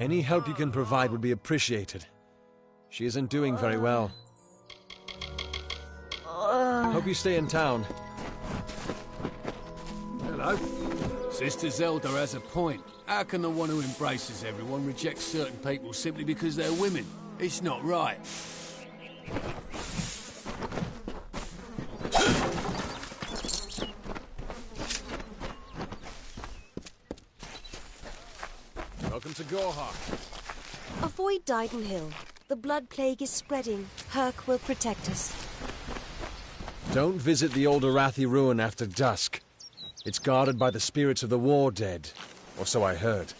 Any help you can provide would be appreciated. She isn't doing very well. Hope you stay in town. Hello. Sister Zelda has a point. How can the one who embraces everyone reject certain people simply because they're women? It's not right. Welcome to Gorhart. Avoid Didenhill. The blood plague is spreading. Herc will protect us. Don't visit the old Arathi ruin after dusk. It's guarded by the spirits of the war dead, or so I heard.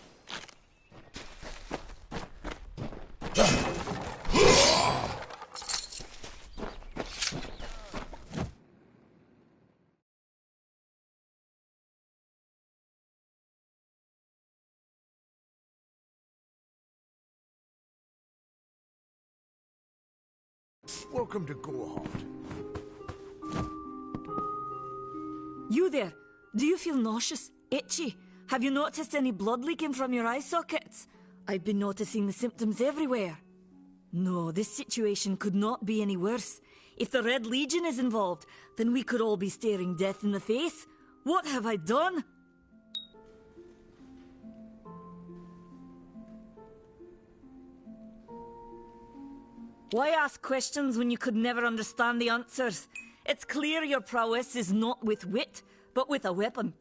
Welcome to Gorhart. You there? Do you feel nauseous? Itchy? Have you noticed any blood leaking from your eye sockets? I've been noticing the symptoms everywhere. No, this situation could not be any worse. If the Red Legion is involved, then we could all be staring death in the face. What have I done? Why ask questions when you could never understand the answers? It's clear your prowess is not with wit, but with a weapon.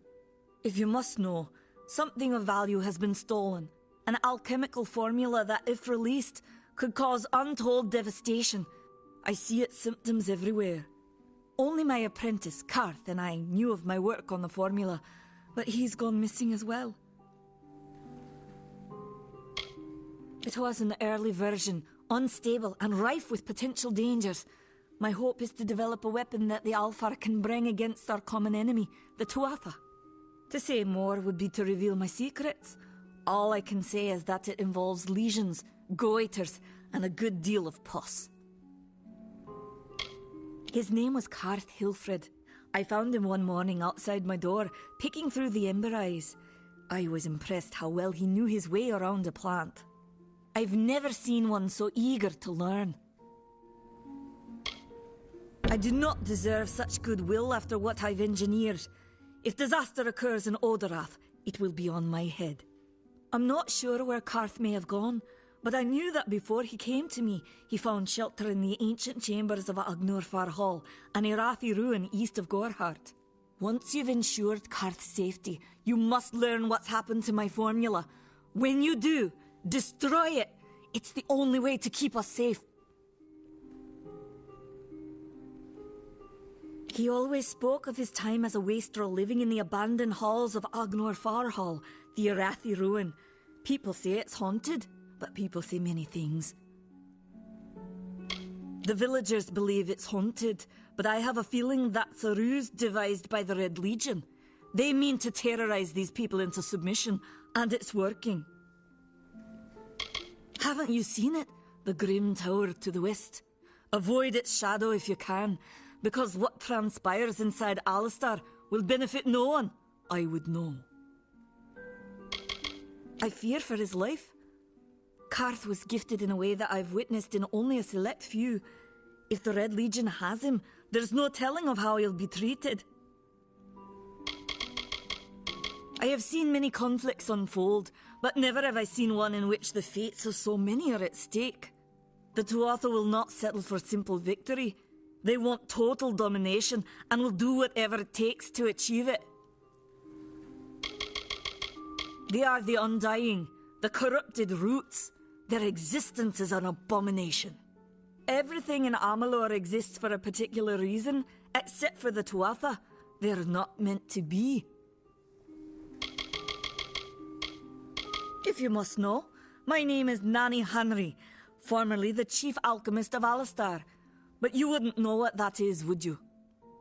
If you must know, something of value has been stolen. An alchemical formula that, if released, could cause untold devastation. I see its symptoms everywhere. Only my apprentice, Karth, and I knew of my work on the formula, but he's gone missing as well. It was an early version, unstable and rife with potential dangers. My hope is to develop a weapon that the Alfar can bring against our common enemy, the Tuatha. To say more would be to reveal my secrets. All I can say is that it involves lesions, goiters, and a good deal of pus. His name was Karth Hilfred. I found him one morning outside my door, picking through the ember eyes. I was impressed how well he knew his way around a plant. I've never seen one so eager to learn. I do not deserve such goodwill after what I've engineered. If disaster occurs in Odorath, it will be on my head. I'm not sure where Karth may have gone, but I knew that before he came to me, he found shelter in the ancient chambers of Agnurfar Hall, an Arathi ruin east of Gorhart. Once you've ensured Karth's safety, you must learn what's happened to my formula. When you do, destroy it! It's the only way to keep us safe. He always spoke of his time as a wastrel living in the abandoned halls of Agnurfar Hall, the Arathi ruin. People say it's haunted, but people say many things. The villagers believe it's haunted, but I have a feeling that's a ruse devised by the Red Legion. They mean to terrorize these people into submission, and it's working. Haven't you seen it? The grim tower to the west. Avoid its shadow if you can, because what transpires inside Alistar will benefit no one. I would know. I fear for his life. Karth was gifted in a way that I've witnessed in only a select few. If the Red Legion has him, there's no telling of how he'll be treated. I have seen many conflicts unfold, but never have I seen one in which the fates of so many are at stake. The Tuatha will not settle for simple victory. They want total domination and will do whatever it takes to achieve it. They are the undying, the corrupted roots. Their existence is an abomination. Everything in Amalur exists for a particular reason, except for the Tuatha. They're not meant to be. If you must know, my name is Nani Henry, formerly the chief alchemist of Alistar. But you wouldn't know what that is, would you?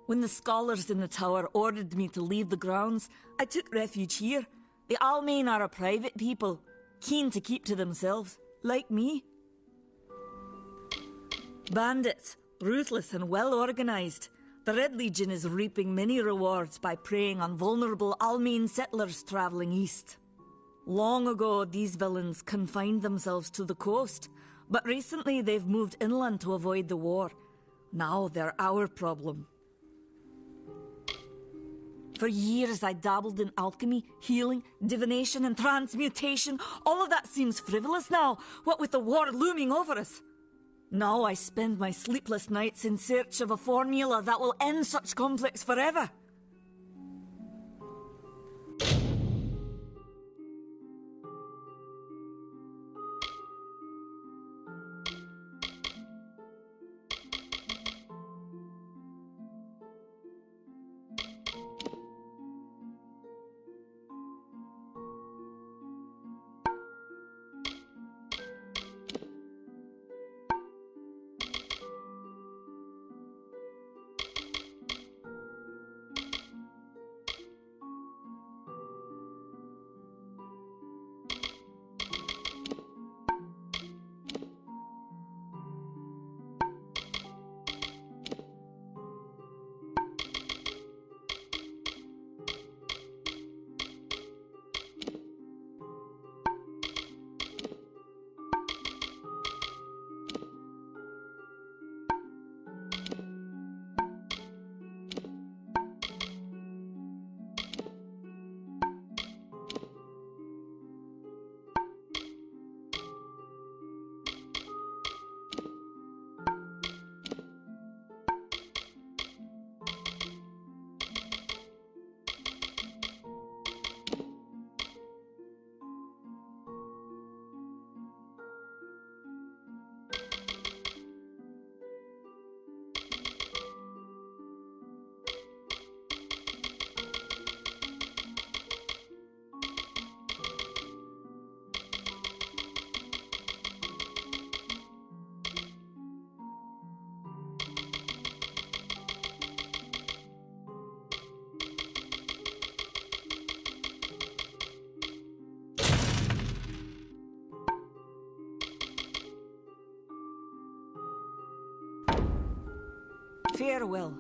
When the scholars in the tower ordered me to leave the grounds, I took refuge here. The Almain are a private people, keen to keep to themselves, like me. Bandits, ruthless and well organized. The Red Legion is reaping many rewards by preying on vulnerable Almain settlers traveling east. Long ago, these villains confined themselves to the coast, but recently they've moved inland to avoid the war. Now they're our problem. For years I dabbled in alchemy, healing, divination and transmutation. All of that seems frivolous now, what with the war looming over us. Now I spend my sleepless nights in search of a formula that will end such conflicts forever. Farewell.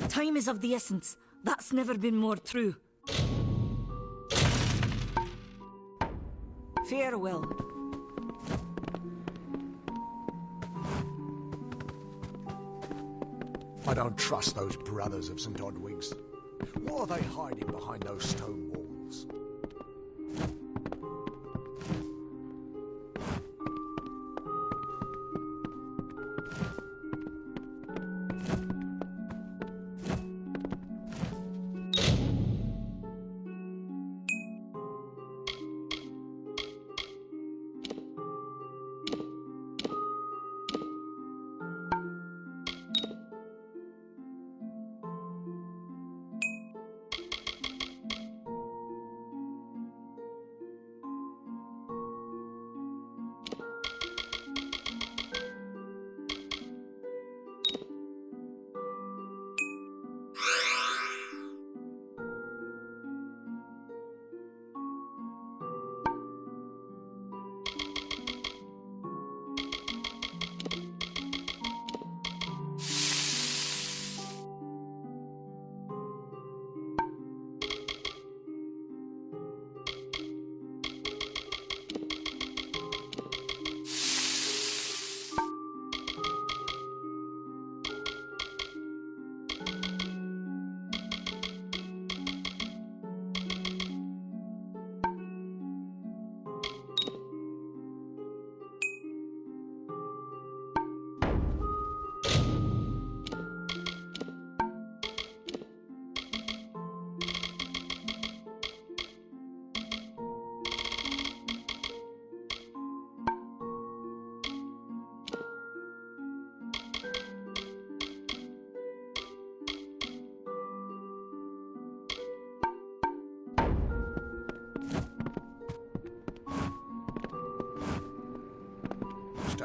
Time is of the essence. That's never been more true. Farewell. I don't trust those brothers of St. Odwig's. What are they hiding behind those stone walls?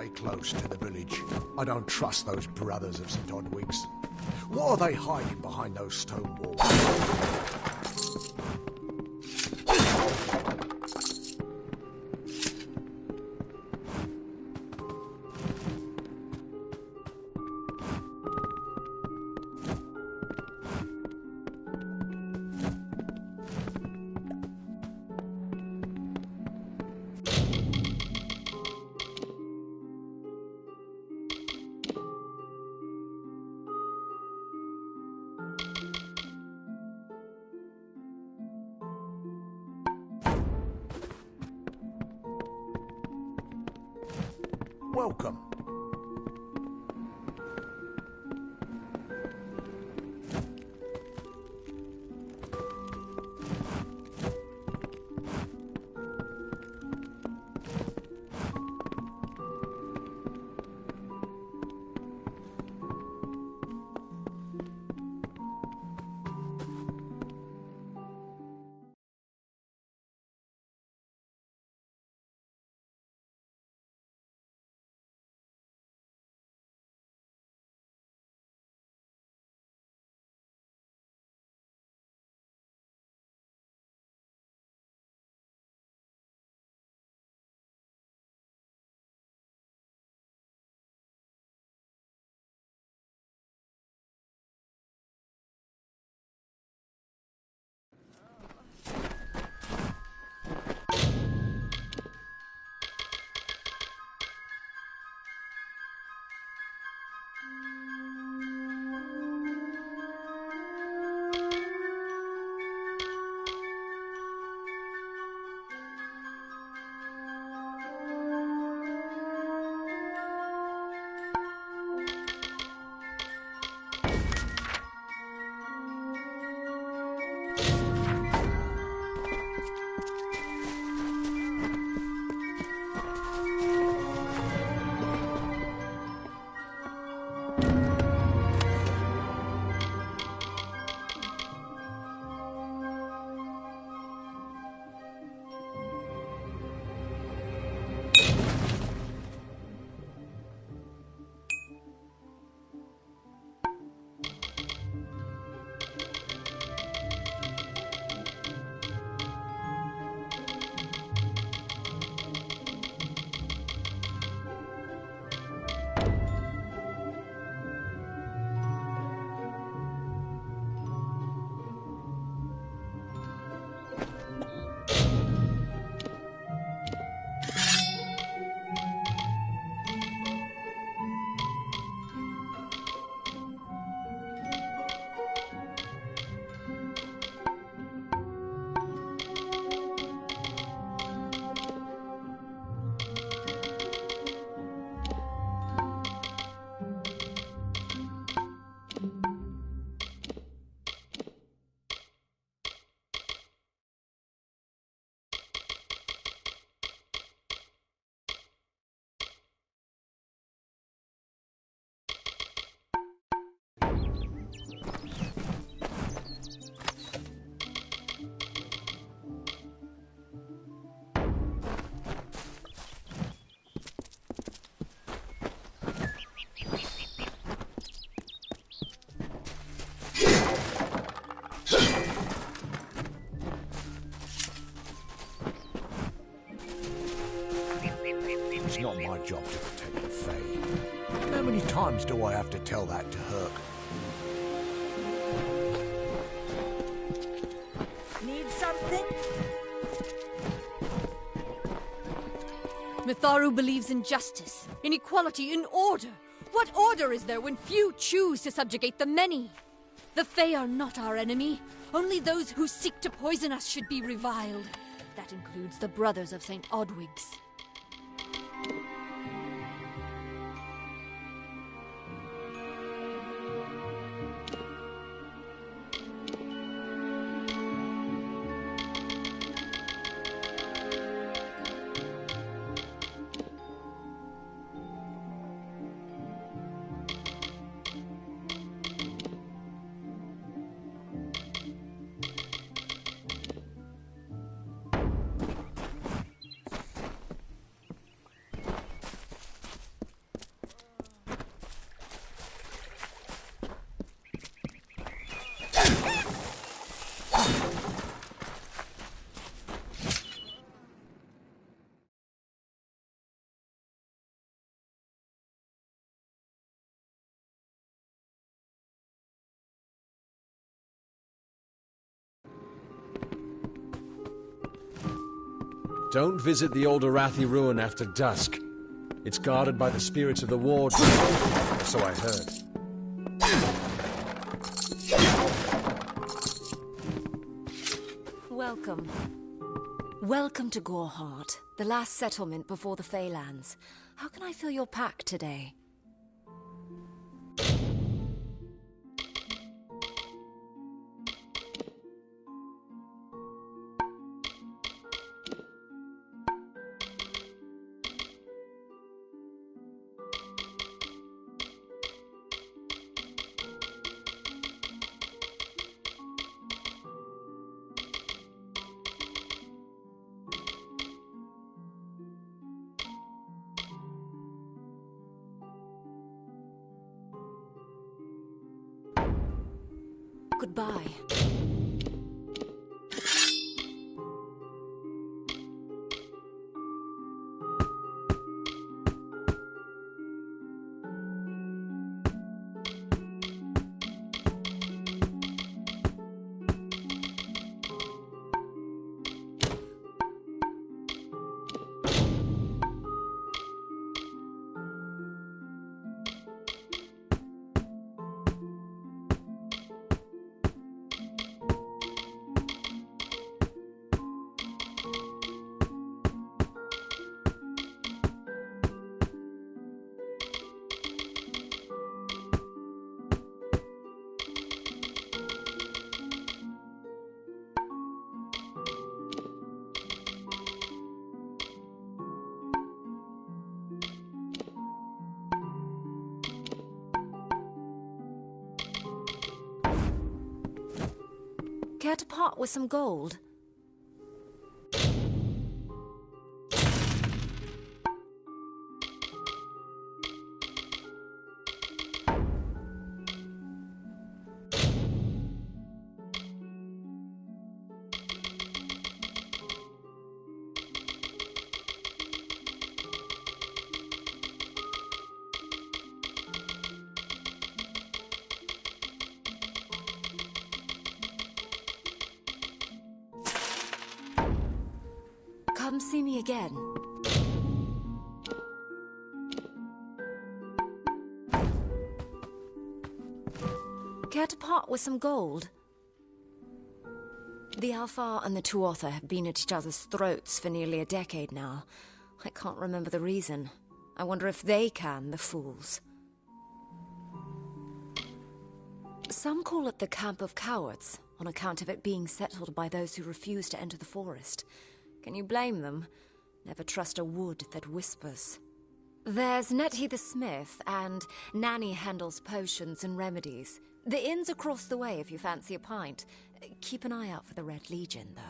stay close to the village. I don't trust those brothers of St. Odwig's. What are they hiding behind those stone walls? Welcome. It's not my job to protect the Fae. How many times do I have to tell that to Herc? Need something? Mitharu believes in justice, in equality, in order. What order is there when few choose to subjugate the many? The Fae are not our enemy. Only those who seek to poison us should be reviled. That includes the brothers of St. Odwig's. Don't visit the old Arathi ruin after dusk. It's guarded by the spirits of the war dead, so I heard. Welcome. Welcome to Goreheart, the last settlement before the Feylands. How can I fill your pack today? Goodbye. Care to part with some gold? Come see me again. Care to part with some gold? The Alfar and the Tuatha have been at each other's throats for nearly a decade now. I can't remember the reason. I wonder if they can, the fools. Some call it the Camp of Cowards, on account of it being settled by those who refuse to enter the forest. Can you blame them? Never trust a wood that whispers. There's Nettie the smith, and Nanny handles potions and remedies. The inn's across the way if you fancy a pint. Keep an eye out for the Red Legion, though.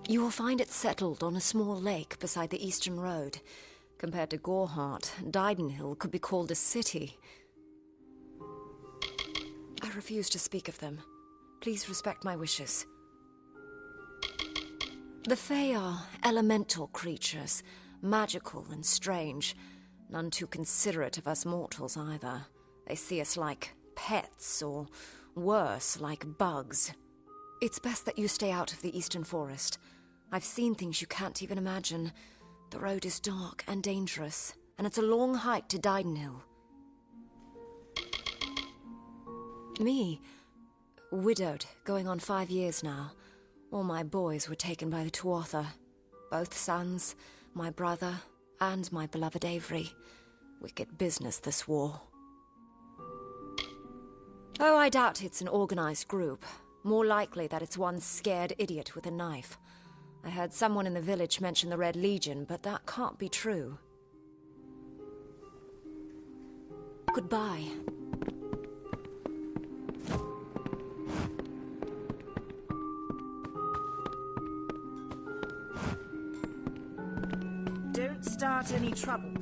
You will find it settled on a small lake beside the eastern road. Compared to Goreheart, Didenhill could be called a city. I refuse to speak of them. Please respect my wishes. The Fae are elemental creatures, magical and strange. None too considerate of us mortals either. They see us like pets, or worse, like bugs. It's best that you stay out of the eastern forest. I've seen things you can't even imagine. The road is dark and dangerous, and it's a long hike to Didenhill. Me? Widowed, going on 5 years now. All my boys were taken by the Tuatha. Both sons, my brother, and my beloved Avery. Wicked business, this war. Oh, I doubt it's an organized group. More likely that it's one scared idiot with a knife. I heard someone in the village mention the Red Legion, but that can't be true. Goodbye. Don't start any trouble.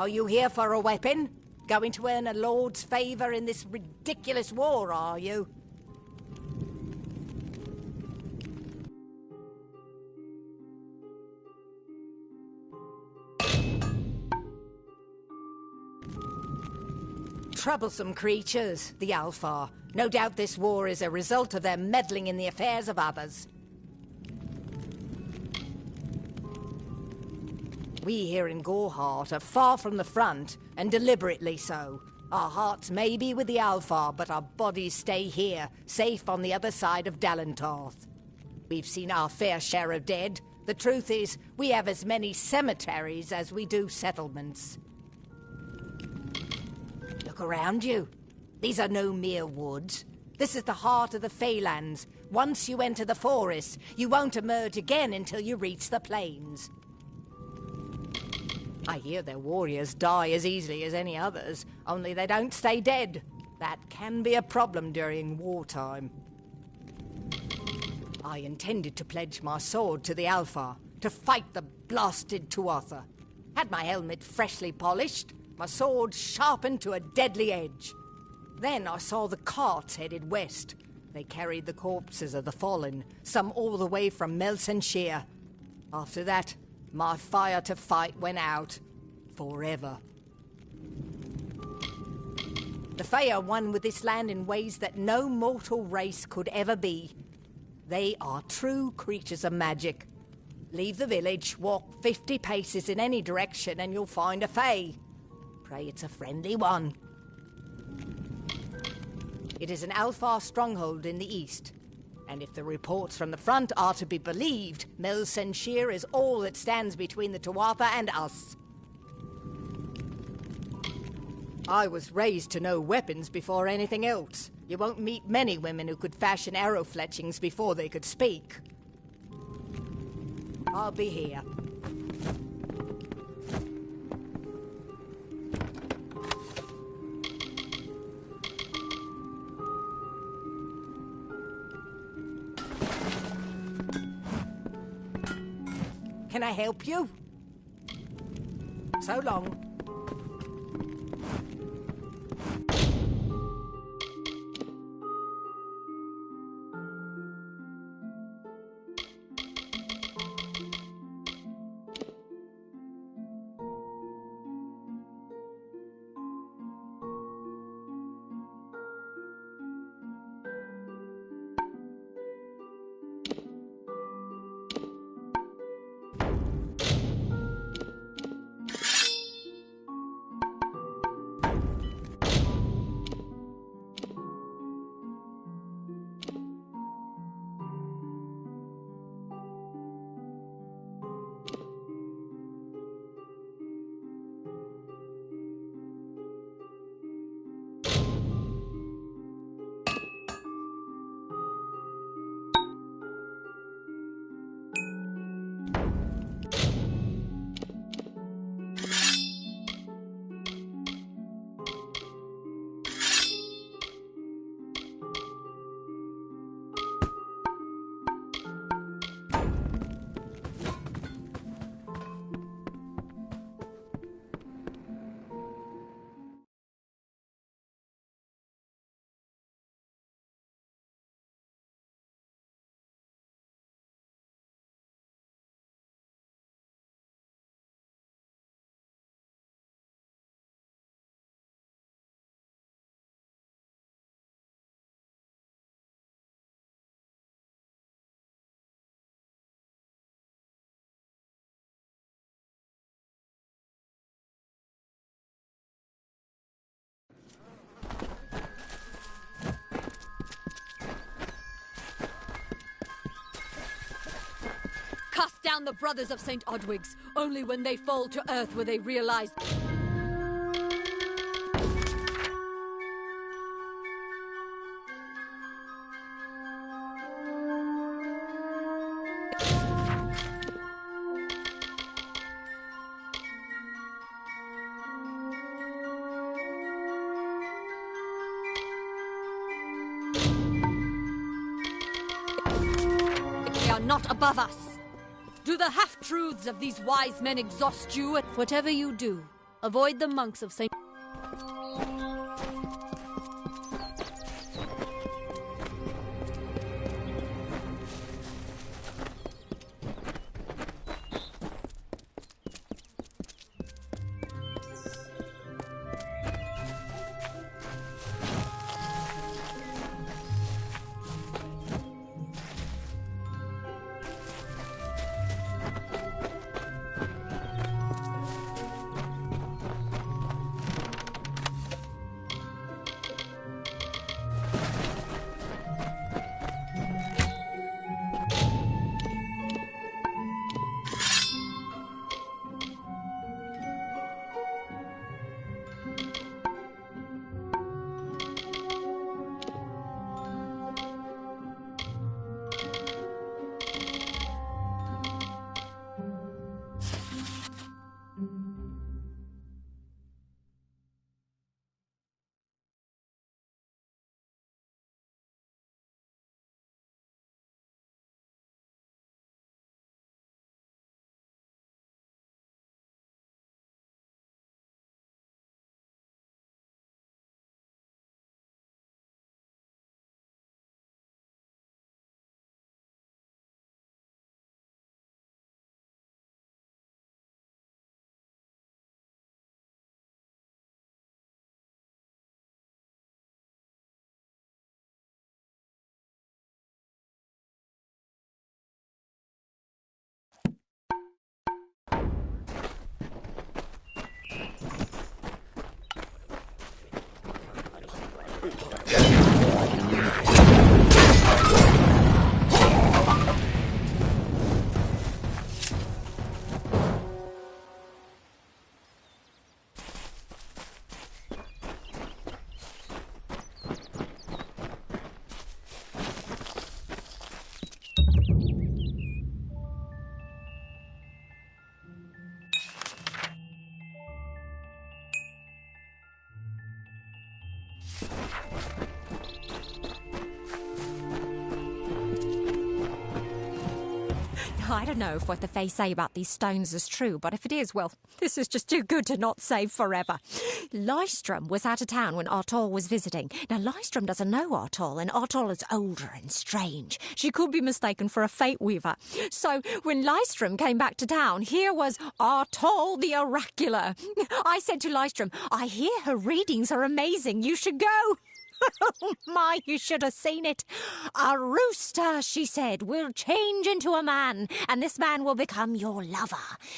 Are you here for a weapon? Going to earn a lord's favour in this ridiculous war, are you? Troublesome creatures, the Alpha. No doubt this war is a result of their meddling in the affairs of others. We here in Goreheart are far from the front, and deliberately so. Our hearts may be with the Alpha, but our bodies stay here, safe on the other side of Dalentarth. We've seen our fair share of dead. The truth is, we have as many cemeteries as we do settlements. Look around you. These are no mere woods. This is the heart of the Feylands. Once you enter the forest, you won't emerge again until you reach the plains. I hear their warriors die as easily as any others, only they don't stay dead. That can be a problem during wartime. I intended to pledge my sword to the Alpha, to fight the blasted Tuatha. Had my helmet freshly polished, my sword sharpened to a deadly edge. Then I saw the carts headed west. They carried the corpses of the fallen, some all the way from Melsenshire. After that, my fire to fight went out. Forever. The Fae are one with this land in ways that no mortal race could ever be. They are true creatures of magic. Leave the village, walk 50 paces in any direction, and you'll find a Fae. Pray it's a friendly one. It is an Alpha stronghold in the east. And if the reports from the front are to be believed, Melsenshire is all that stands between the Tuatha and us. I was raised to know weapons before anything else. You won't meet many women who could fashion arrow fletchings before they could speak. I'll be here. Can I help you? So long. down the brothers of St. Odwig's. Only when they fall to earth will they realize... not above us. Do the half-truths of these wise men exhaust you? Whatever you do, avoid the monks of St. I don't know if what the Fae say about these stones is true, but if it is, well, this is just too good to not save forever. Lystrom was out of town when Artol was visiting. Now, Lystrom doesn't know Artol, and Artol is older and strange. She could be mistaken for a fate weaver. So, when Lystrom came back to town, here was Artol the Oracular. I said to Lystrom, I hear her readings are amazing. You should go. Oh, my, you should have seen it. A rooster, she said, will change into a man, and this man will become your lover.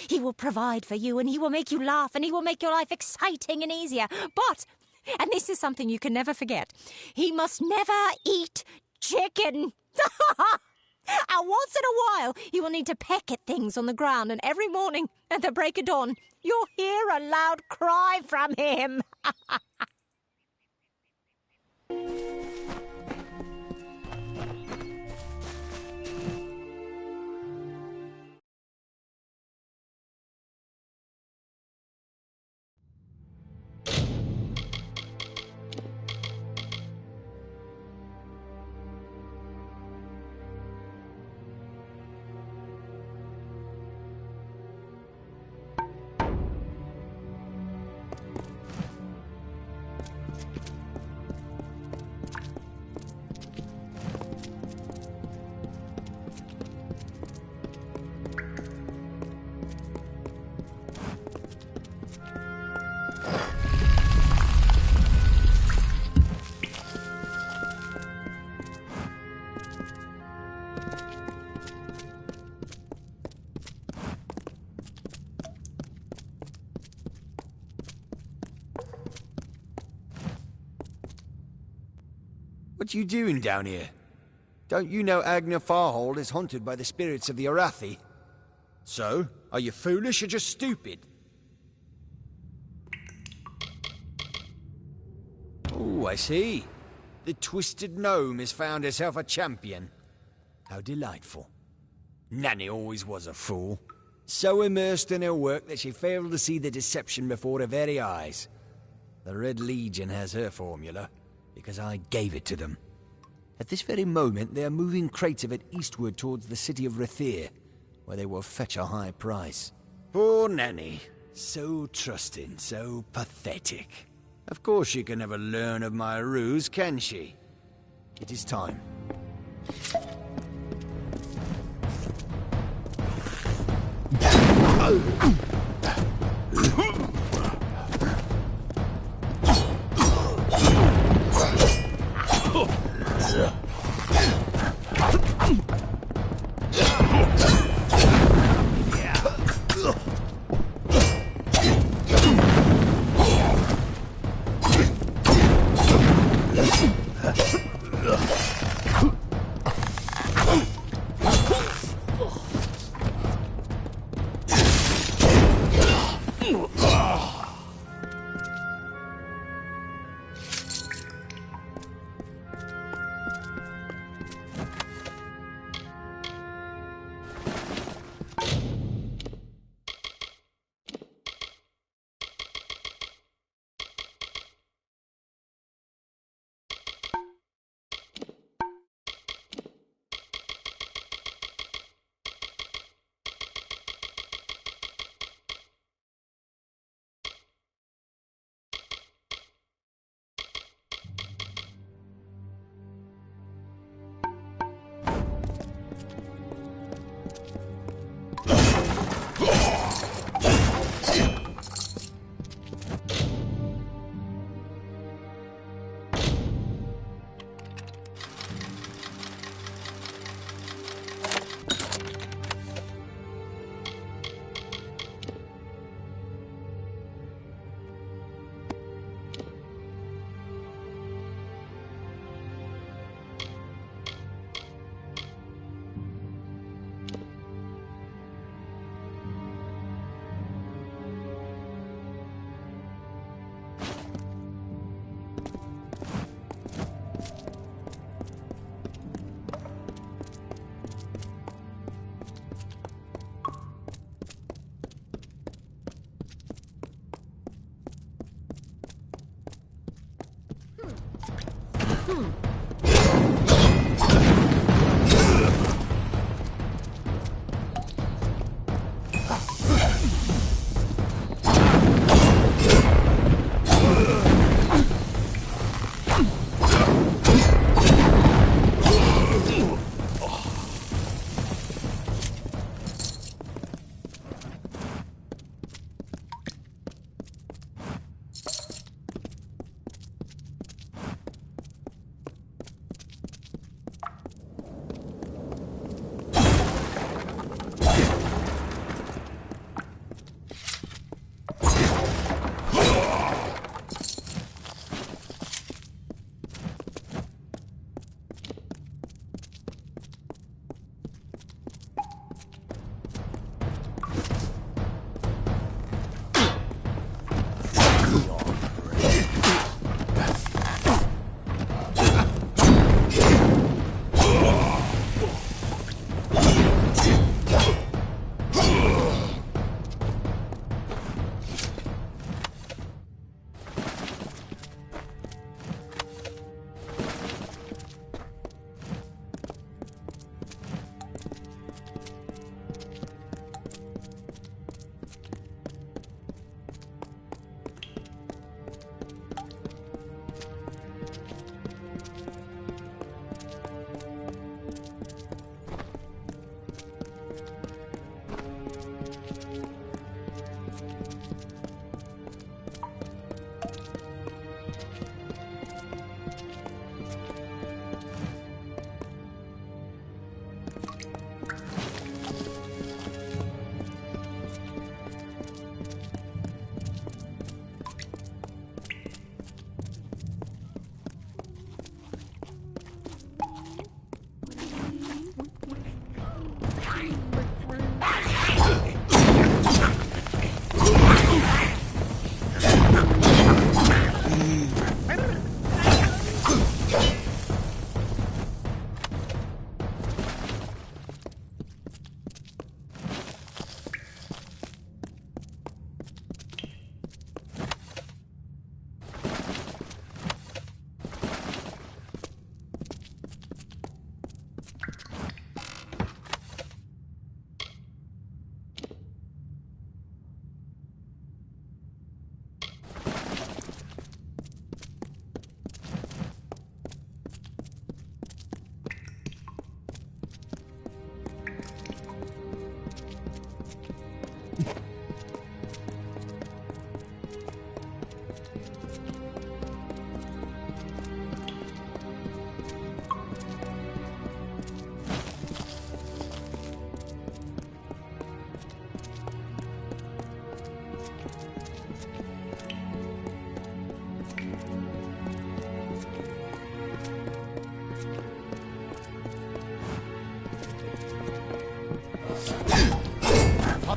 He will provide for you, and he will make you laugh, and he will make your life exciting and easier. But, and this is something you can never forget, he must never eat chicken. And once in a while, you will need to peck at things on the ground, and every morning at the break of dawn, you'll hear a loud cry from him. What you doing down here? Don't you know Agna Farhold is haunted by the spirits of the Arathi? So, are you foolish or just stupid? Oh, I see. The Twisted Gnome has found herself a champion. How delightful. Nanny always was a fool. So immersed in her work that she failed to see the deception before her very eyes. The Red Legion has her formula, because I gave it to them. At this very moment, they are moving crates of it eastward towards the city of Rathir, where they will fetch a high price. Poor Nanny. So trusting, so pathetic. Of course she can never learn of my ruse, can she? It is time.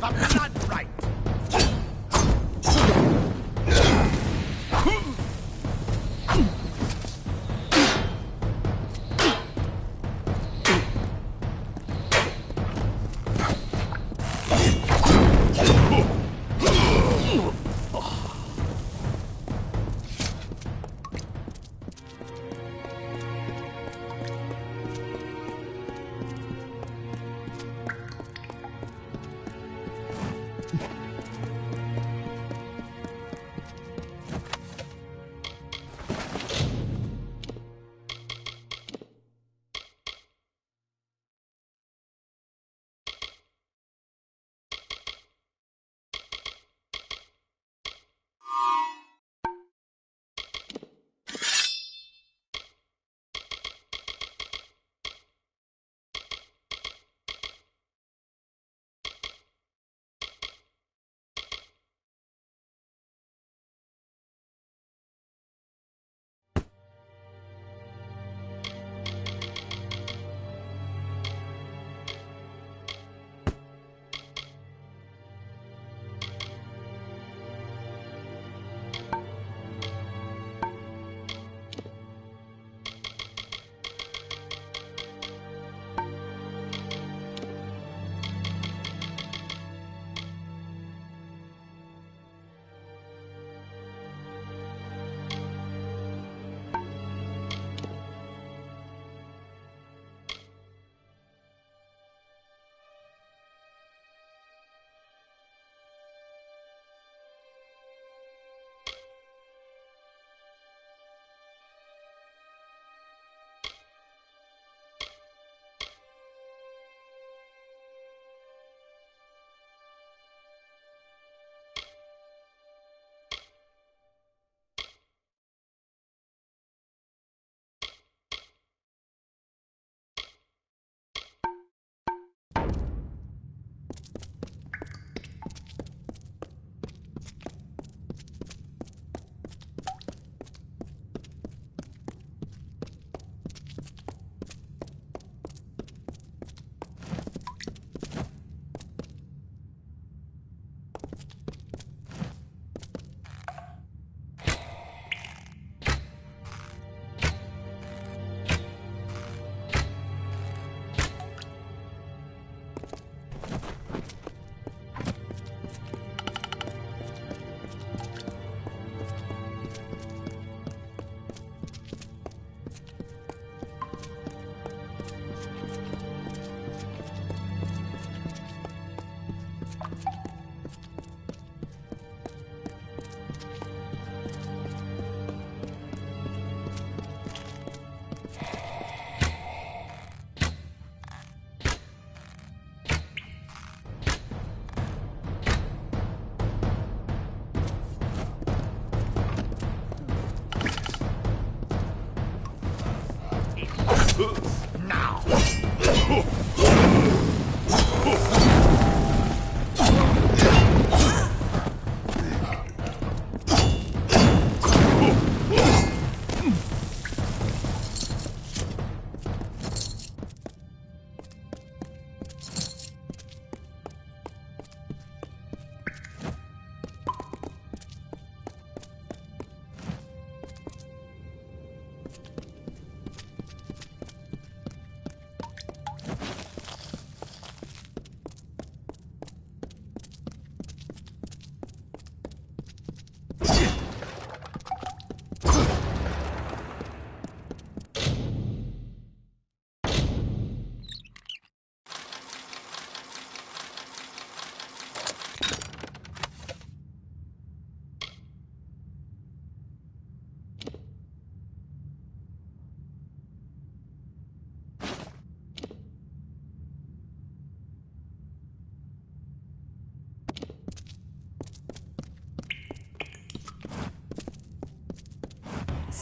a blood rape!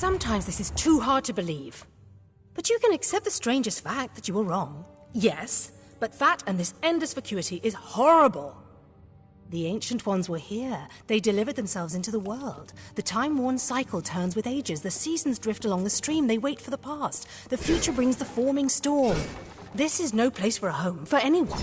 Sometimes this is too hard to believe. But you can accept the strangest fact that you were wrong. Yes, but that and this endless vacuity is horrible. The Ancient Ones were here. They delivered themselves into the world. The time-worn cycle turns with ages. The seasons drift along the stream. They wait for the past. The future brings the forming storm. This is no place for a home for anyone.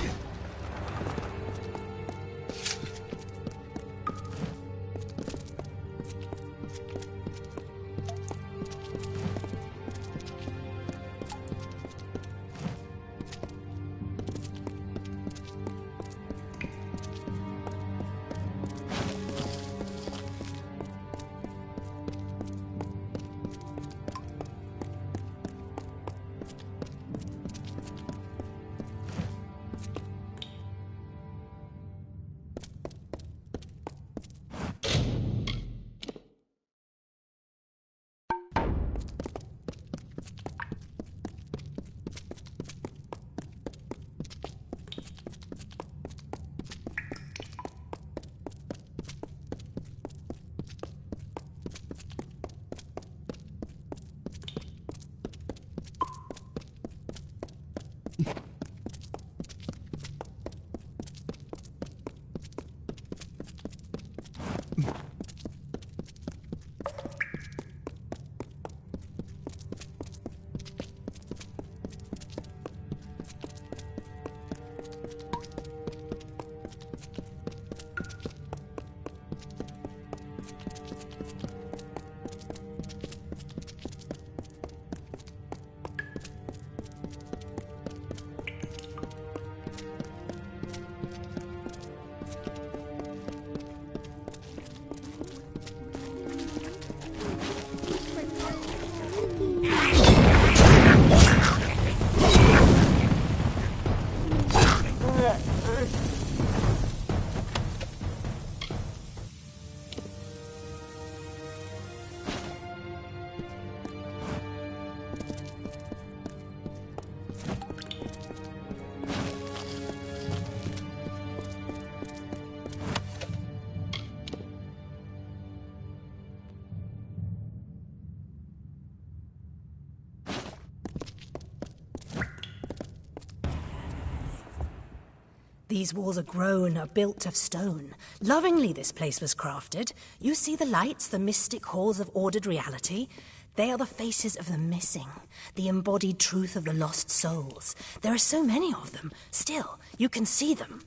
These walls are grown, are built of stone. Lovingly this place was crafted. You see the lights, the mystic halls of ordered reality? They are the faces of the missing, the embodied truth of the lost souls. There are so many of them. Still, you can see them.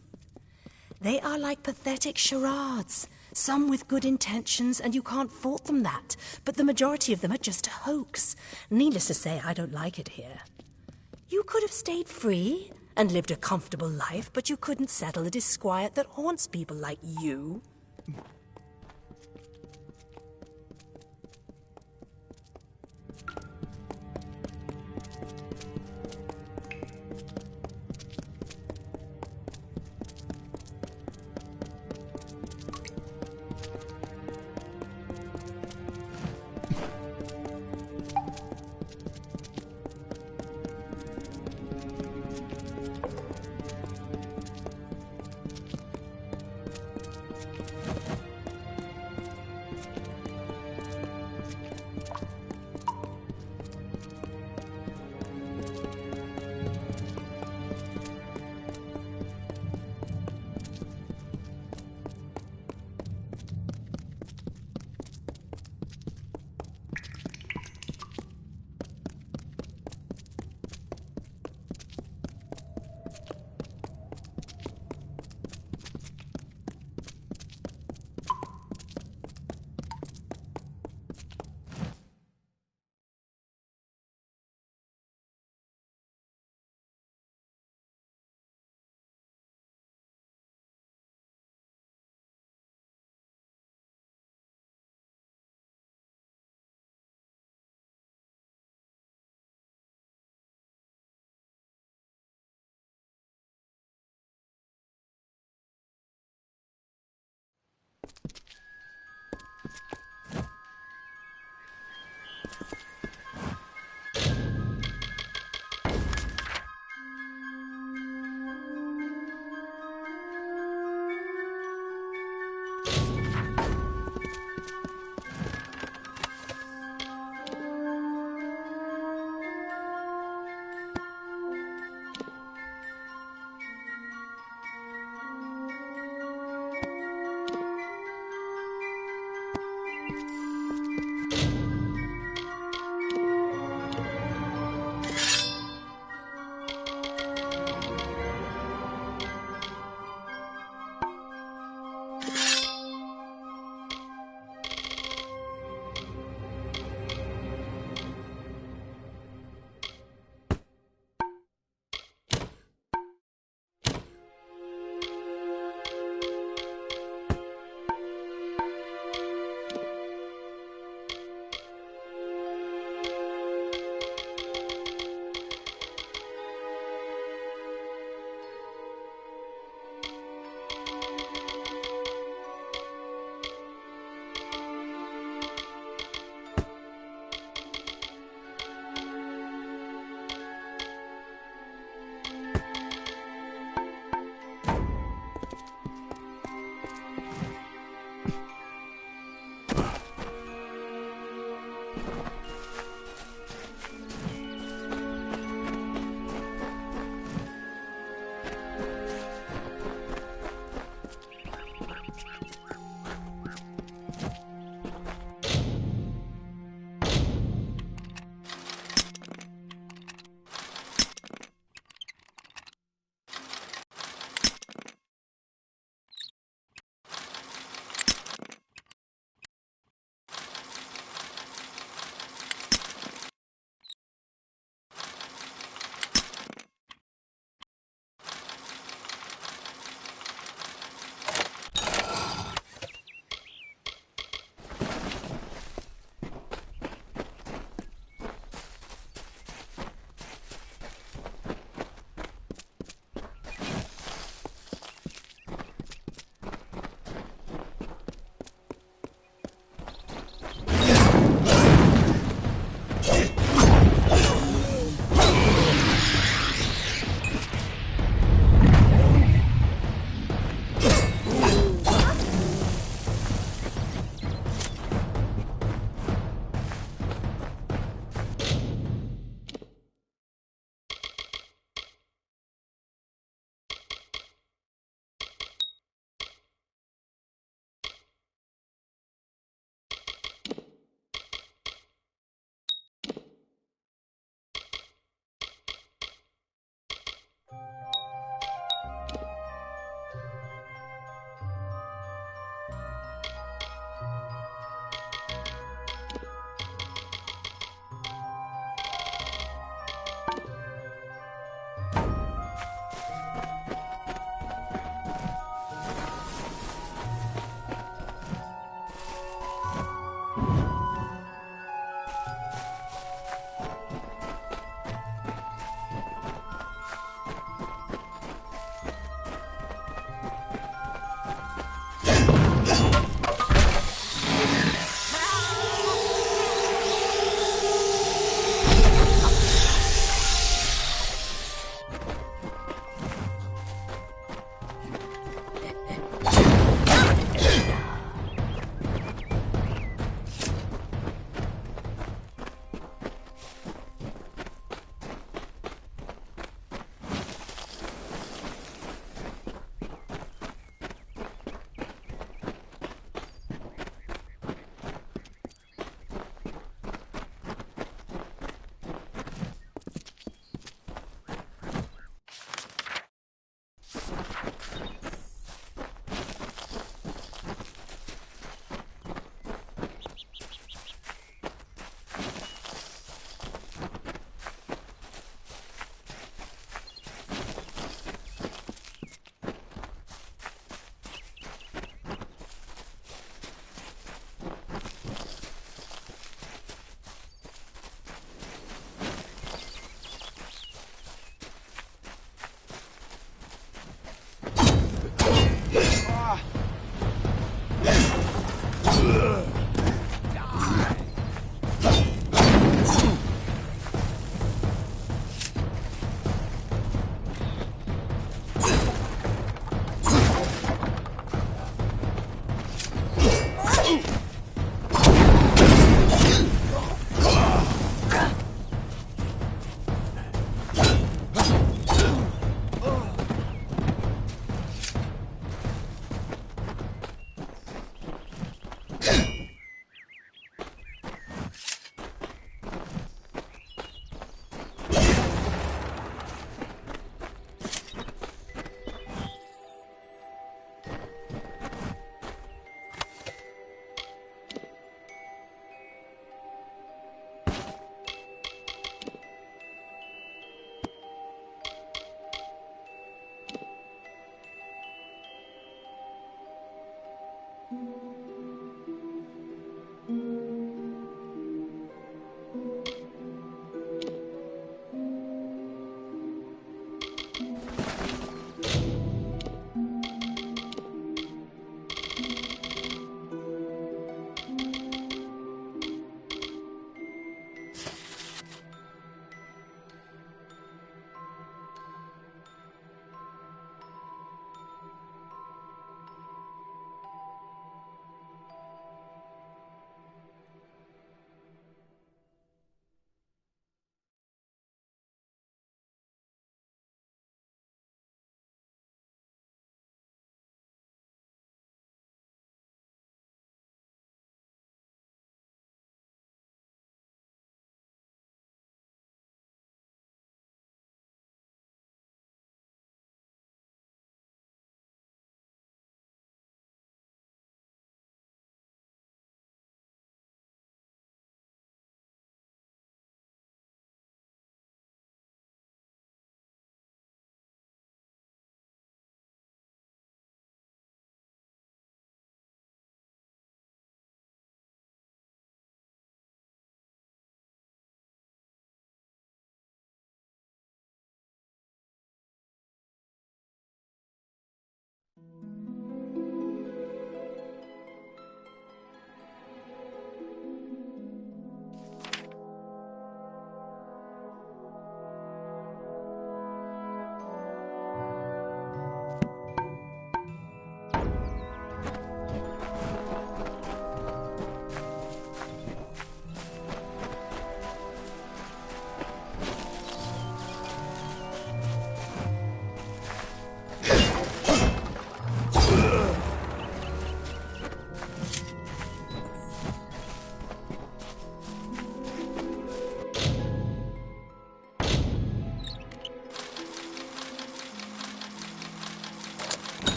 They are like pathetic charades. Some with good intentions, and you can't fault them that. But the majority of them are just a hoax. Needless to say, I don't like it here. You could have stayed free and lived a comfortable life, but you couldn't settle the disquiet that haunts people like you.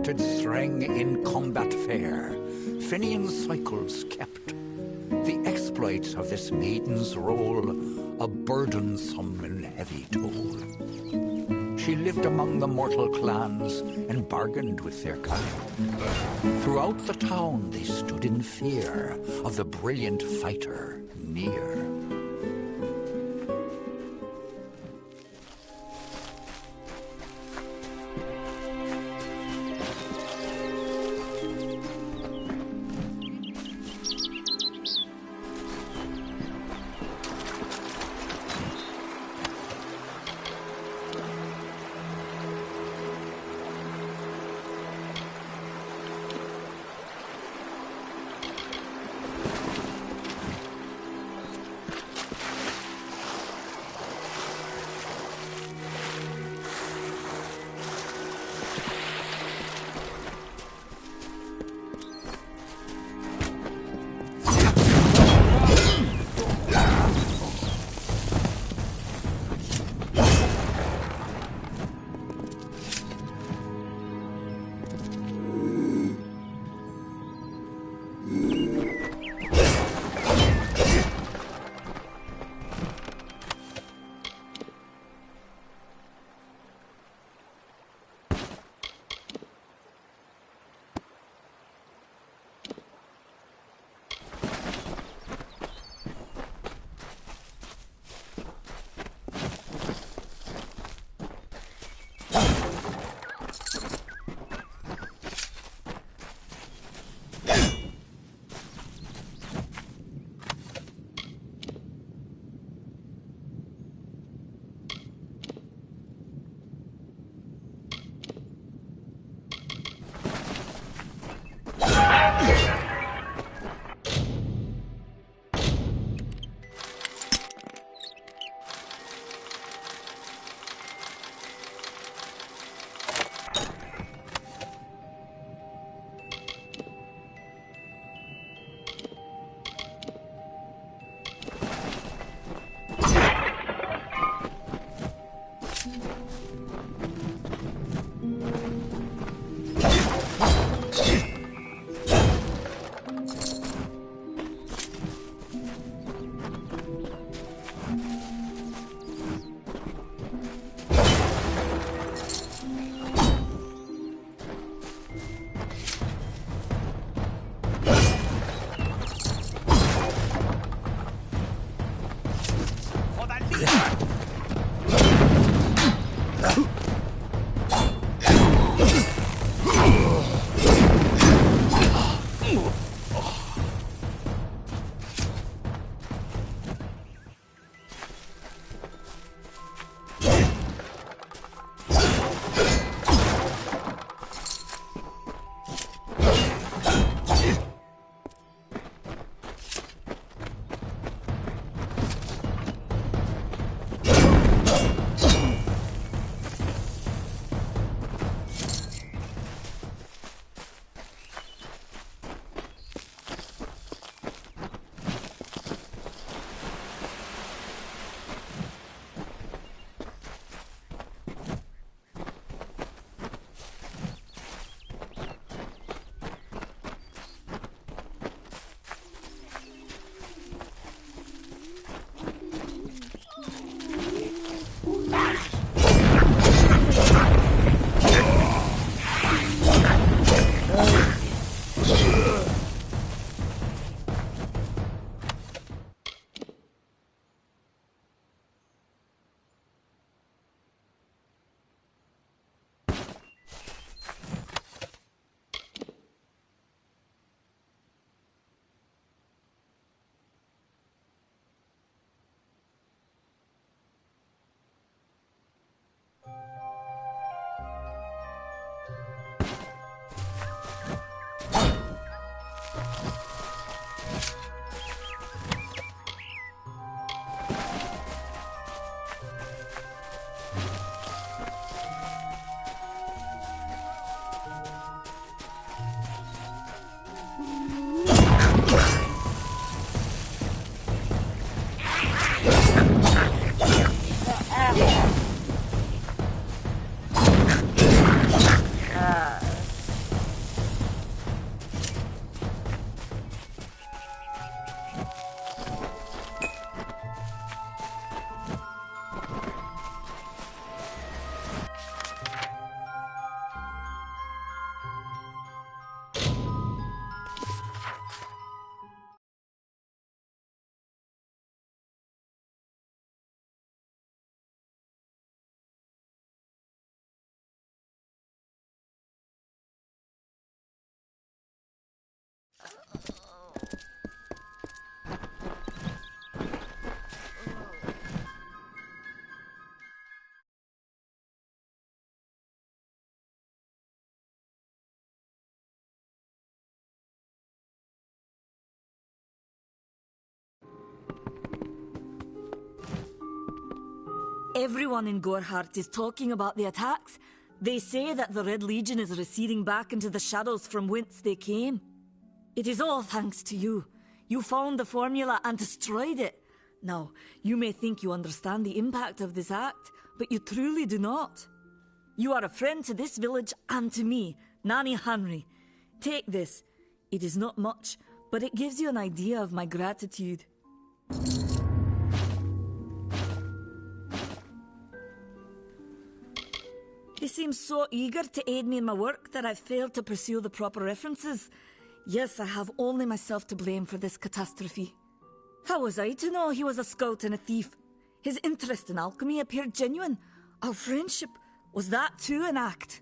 noted thrang in combat fair, Finian cycles kept. The exploits of this maiden's role, a burdensome and heavy toll. She lived among the mortal clans and bargained with their kind. Throughout the town they stood in fear of the brilliant fighter near. Everyone in Gorhart is talking about the attacks. They say that the Red Legion is receding back into the shadows from whence they came. It is all thanks to you. You found the formula and destroyed it. Now, you may think you understand the impact of this act, but you truly do not. You are a friend to this village and to me, Nanny Henry. Take this. It is not much, but it gives you an idea of my gratitude. He seems so eager to aid me in my work that I've failed to pursue the proper references. Yes, I have only myself to blame for this catastrophe. How was I to know he was a scout and a thief? His interest in alchemy appeared genuine. Our friendship, was that too an act?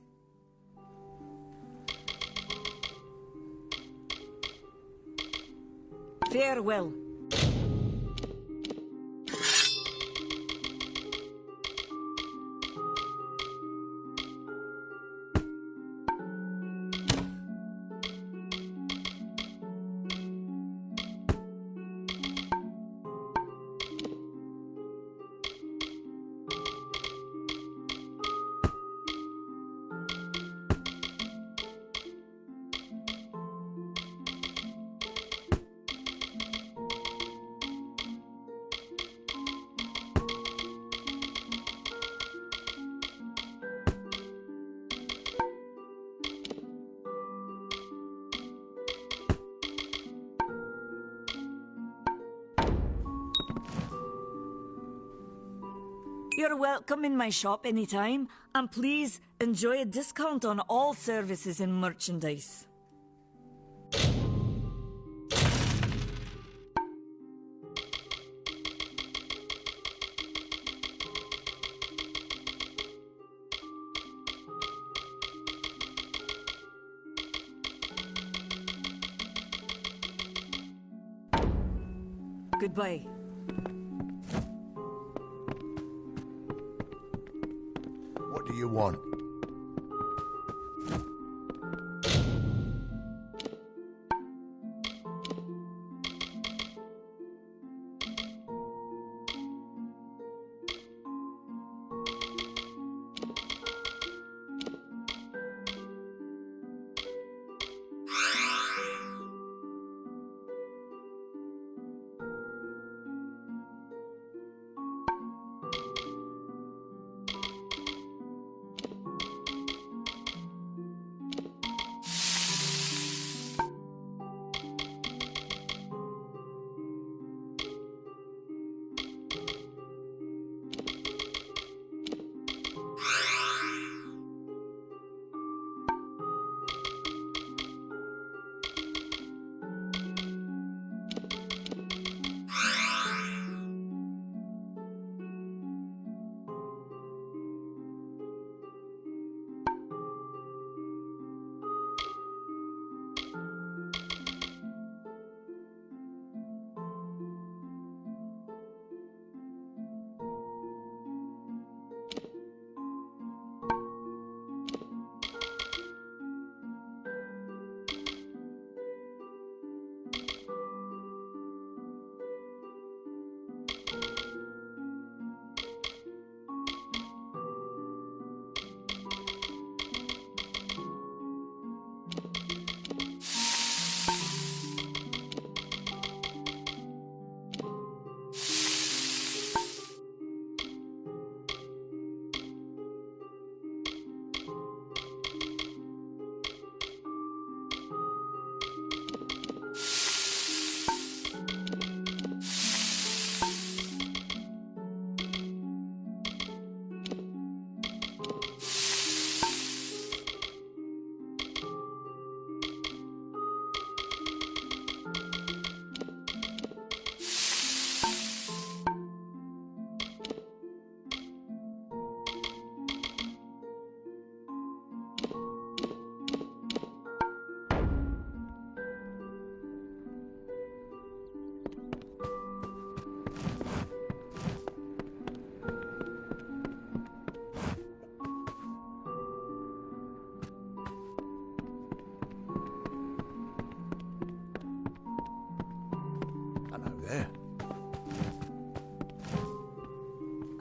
Farewell. You're welcome in my shop anytime, and please enjoy a discount on all services and merchandise. Goodbye. What do you want?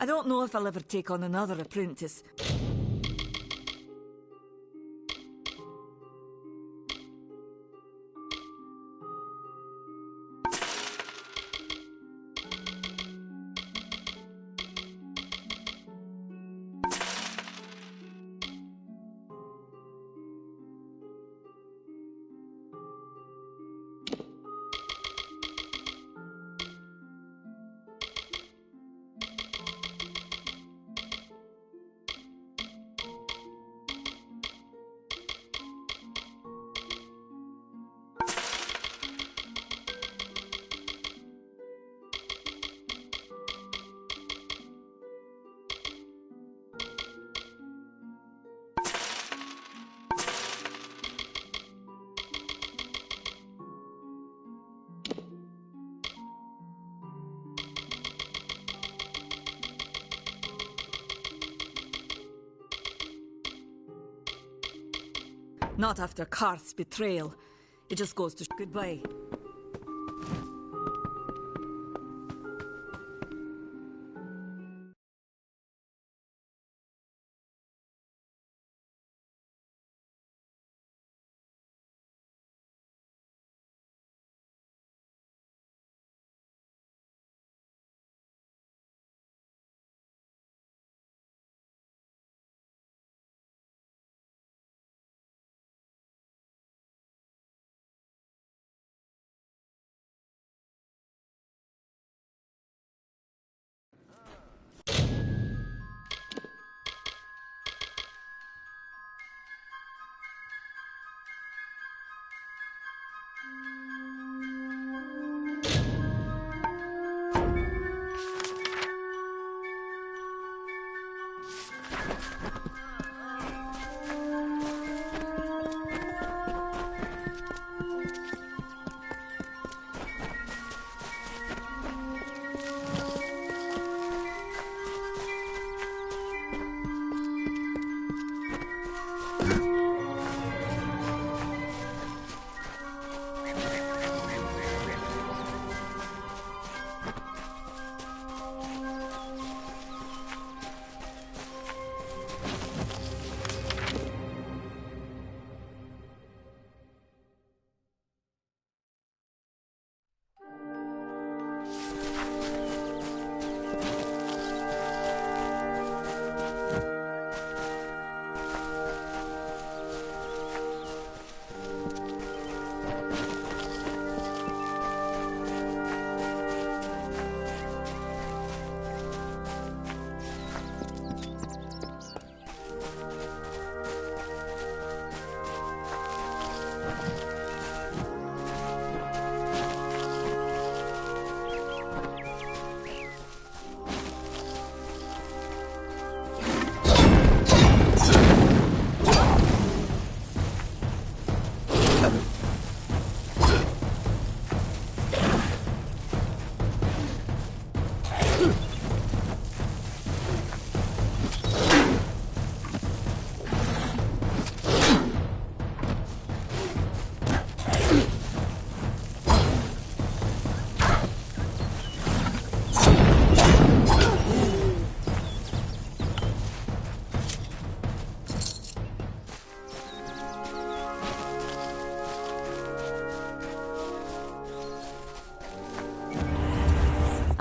I don't know if I'll ever take on another apprentice. Not after Karth's betrayal. It just goes to goodbye.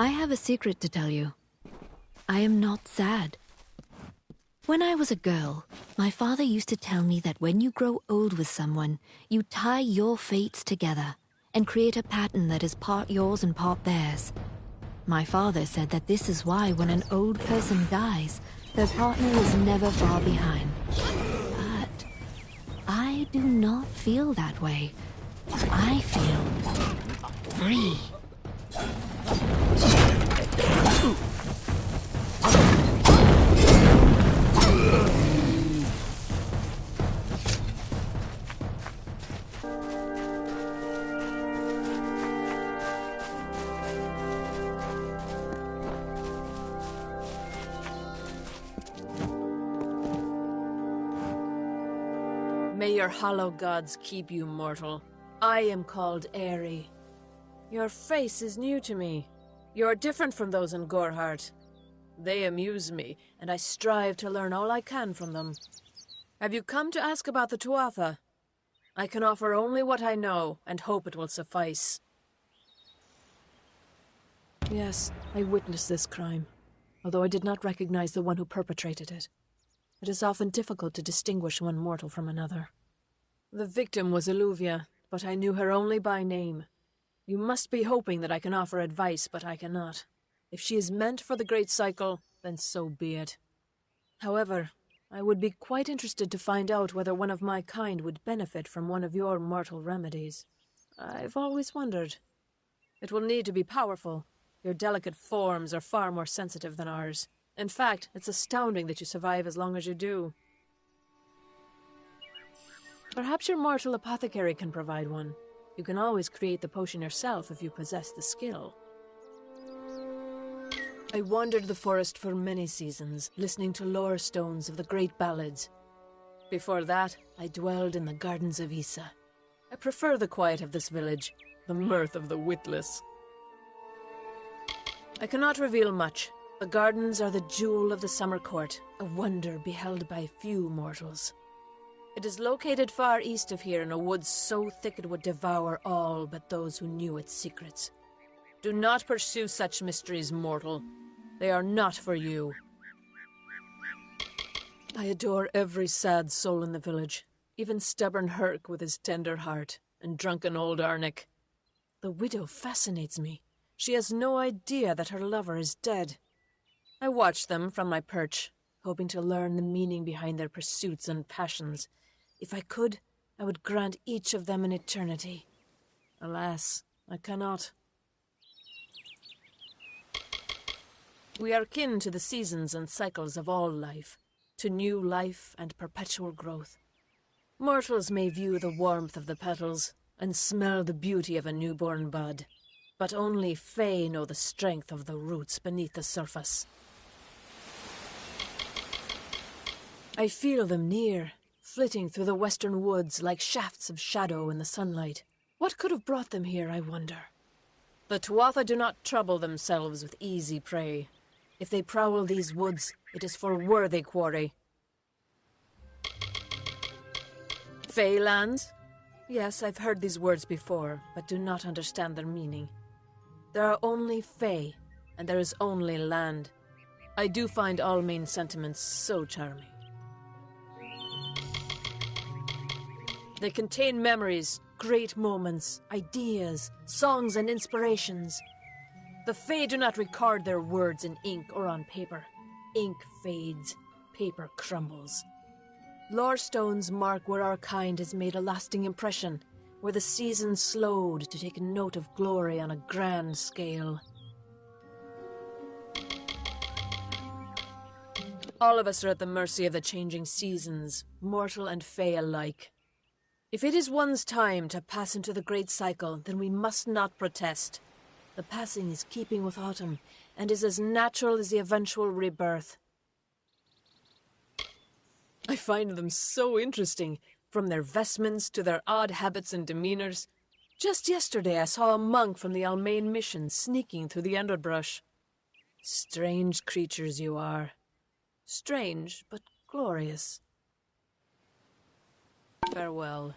I have a secret to tell you. I am not sad. When I was a girl, my father used to tell me that when you grow old with someone, you tie your fates together and create a pattern that is part yours and part theirs. My father said that this is why when an old person dies, their partner is never far behind. But I do not feel that way. I feel free. May your hollow gods keep you mortal. I am called Aerie. Your face is new to me. You're different from those in Gorhart. They amuse me, and I strive to learn all I can from them. Have you come to ask about the Tuatha? I can offer only what I know, and hope it will suffice. Yes, I witnessed this crime, although I did not recognize the one who perpetrated it. It is often difficult to distinguish one mortal from another. The victim was Illuvia, but I knew her only by name. You must be hoping that I can offer advice, but I cannot. If she is meant for the Great Cycle, then so be it. However, I would be quite interested to find out whether one of my kind would benefit from one of your mortal remedies. I've always wondered. It will need to be powerful. Your delicate forms are far more sensitive than ours. In fact, it's astounding that you survive as long as you do. Perhaps your mortal apothecary can provide one. You can always create the potion yourself if you possess the skill. I wandered the forest for many seasons, listening to lore stones of the great ballads. Before that, I dwelled in the gardens of Issa. I prefer the quiet of this village, the mirth of the witless. I cannot reveal much. The gardens are the jewel of the summer court, a wonder beheld by few mortals. It is located far east of here in a wood so thick it would devour all but those who knew its secrets. Do not pursue such mysteries, mortal. They are not for you. I adore every sad soul in the village, even stubborn Herc with his tender heart, and drunken old Arnick. The widow fascinates me. She has no idea that her lover is dead. I watch them from my perch, hoping to learn the meaning behind their pursuits and passions. If I could, I would grant each of them an eternity. Alas, I cannot. We are kin to the seasons and cycles of all life, to new life and perpetual growth. Mortals may view the warmth of the petals and smell the beauty of a newborn bud, but only Fae know the strength of the roots beneath the surface. I feel them near, flitting through the western woods like shafts of shadow in the sunlight. What could have brought them here, I wonder? The Tuatha do not trouble themselves with easy prey. If they prowl these woods, it is for worthy quarry. Fae lands? Yes, I've heard these words before, but do not understand their meaning. There are only Fae, and there is only land. I do find all main sentiments so charming. They contain memories, great moments, ideas, songs and inspirations. The Fae do not record their words in ink or on paper. Ink fades, paper crumbles. Lore stones mark where our kind has made a lasting impression, where the seasons slowed to take note of glory on a grand scale. All of us are at the mercy of the changing seasons, mortal and Fae alike. If it is one's time to pass into the great cycle, then we must not protest. The passing is keeping with autumn, and is as natural as the eventual rebirth. I find them so interesting, from their vestments to their odd habits and demeanors. Just yesterday I saw a monk from the Almain mission sneaking through the underbrush. Strange creatures you are. Strange, but glorious. Farewell.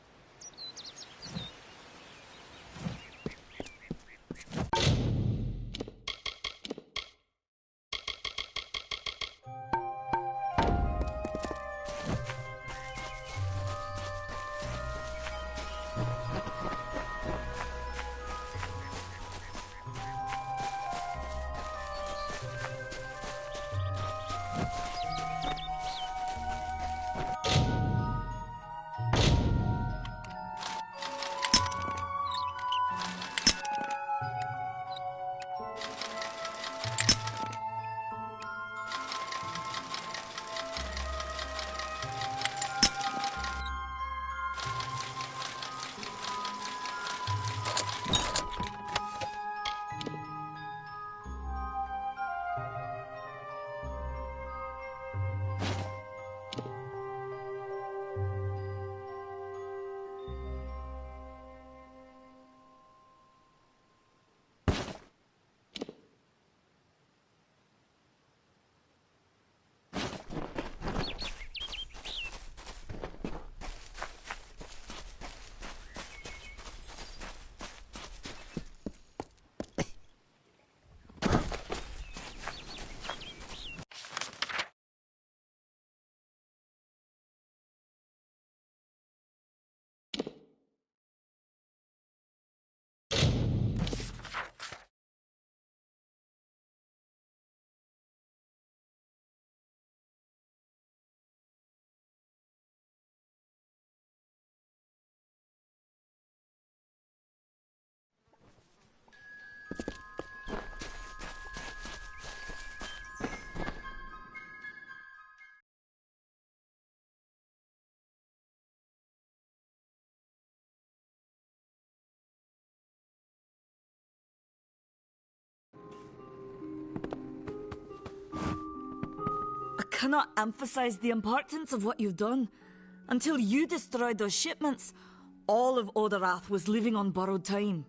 cannot emphasize the importance of what you've done. Until you destroyed those shipments, all of Oderath was living on borrowed time.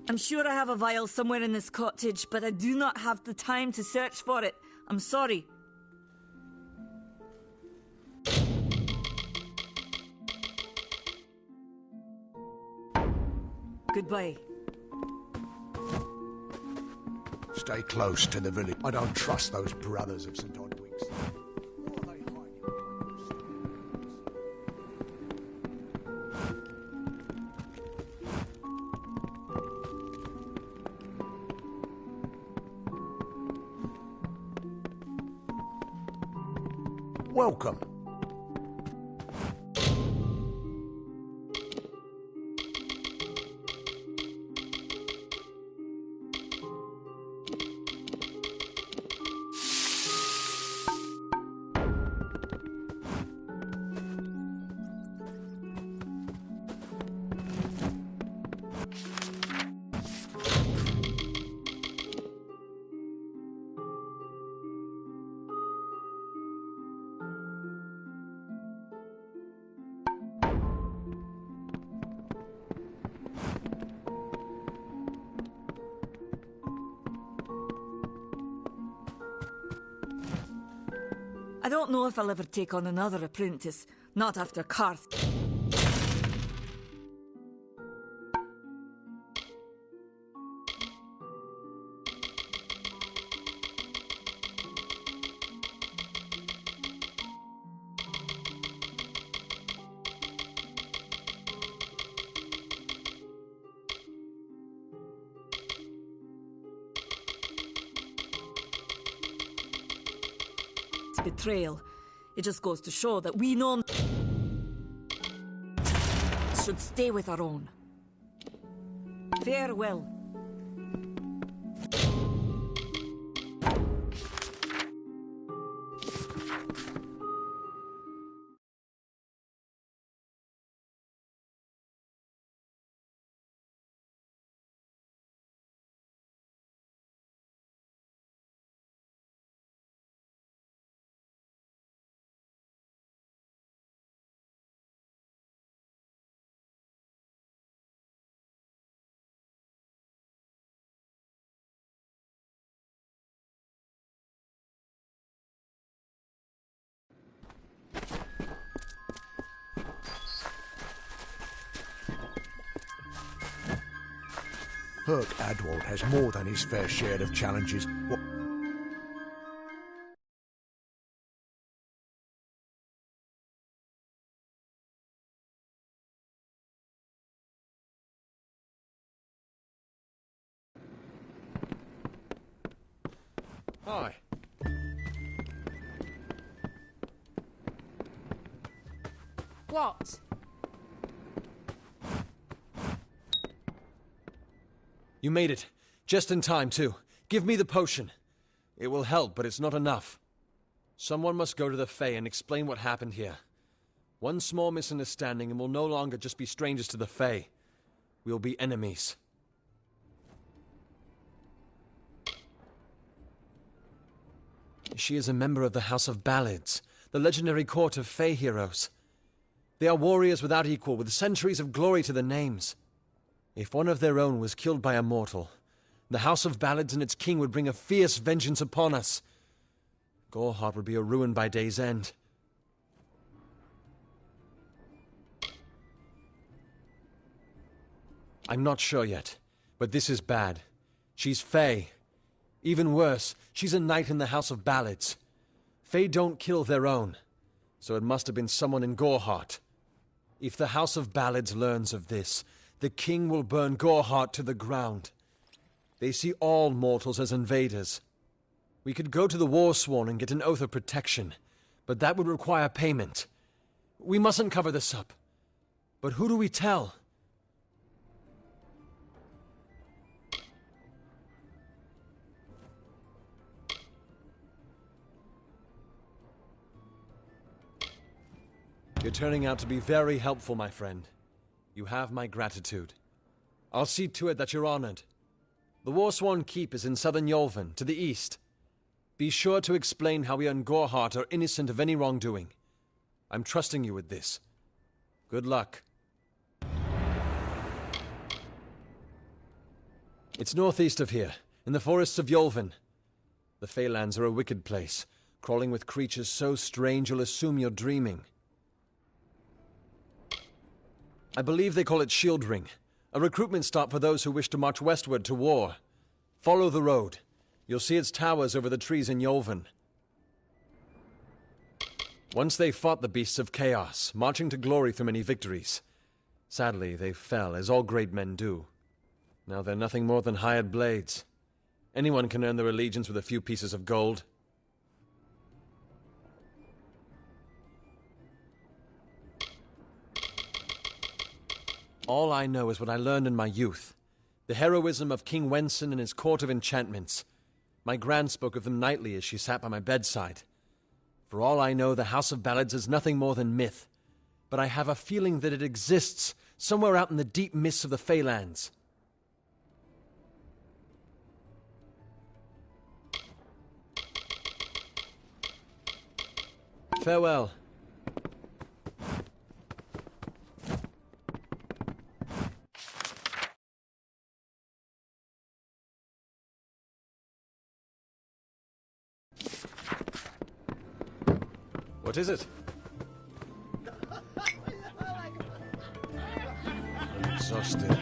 I'm sure I have a vial somewhere in this cottage, but I do not have the time to search for it. I'm sorry. Goodbye. Stay close to the village. I don't trust those brothers of St. Odwig's. What are they hiding behind those stairs? Welcome. I don't know if I'll ever take on another apprentice, not after Karth. Betrayal. It just goes to show that we know should stay with our own. Farewell. Herc Adwald has more than his fair share of challenges. What? Hi. What? You made it. Just in time, too. Give me the potion. It will help, but it's not enough. Someone must go to the Fae and explain what happened here. One small misunderstanding and we'll no longer just be strangers to the Fae. We'll be enemies. She is a member of the House of Ballads, the legendary court of Fae heroes. They are warriors without equal, with centuries of glory to their names. If one of their own was killed by a mortal, the House of Ballads and its king would bring a fierce vengeance upon us. Gorehart would be a ruin by day's end. I'm not sure yet, but this is bad. She's Fae. Even worse, she's a knight in the House of Ballads. Fae don't kill their own, so it must have been someone in Gorehart. If the House of Ballads learns of this, the king will burn Gorehart to the ground. They see all mortals as invaders. We could go to the Warsworn and get an oath of protection, but that would require payment. We mustn't cover this up. But who do we tell? You're turning out to be very helpful, my friend. You have my gratitude. I'll see to it that you're honored. The Warsworn Keep is in southern Yolvan, to the east. Be sure to explain how we and Gorhart are innocent of any wrongdoing. I'm trusting you with this. Good luck. It's northeast of here, in the forests of Yolvin. The Feylands are a wicked place, crawling with creatures so strange you'll assume you're dreaming. I believe they call it Shield Ring, a recruitment stop for those who wish to march westward to war. Follow the road. You'll see its towers over the trees in Yolvin. Once they fought the beasts of chaos, marching to glory through many victories. Sadly, they fell, as all great men do. Now they're nothing more than hired blades. Anyone can earn their allegiance with a few pieces of gold. All I know is what I learned in my youth. The heroism of King Wenson and his court of enchantments. My gran spoke of them nightly as she sat by my bedside. For all I know, the House of Ballads is nothing more than myth. But I have a feeling that it exists somewhere out in the deep mists of the Feylands. Farewell. What is it? I'm exhausted.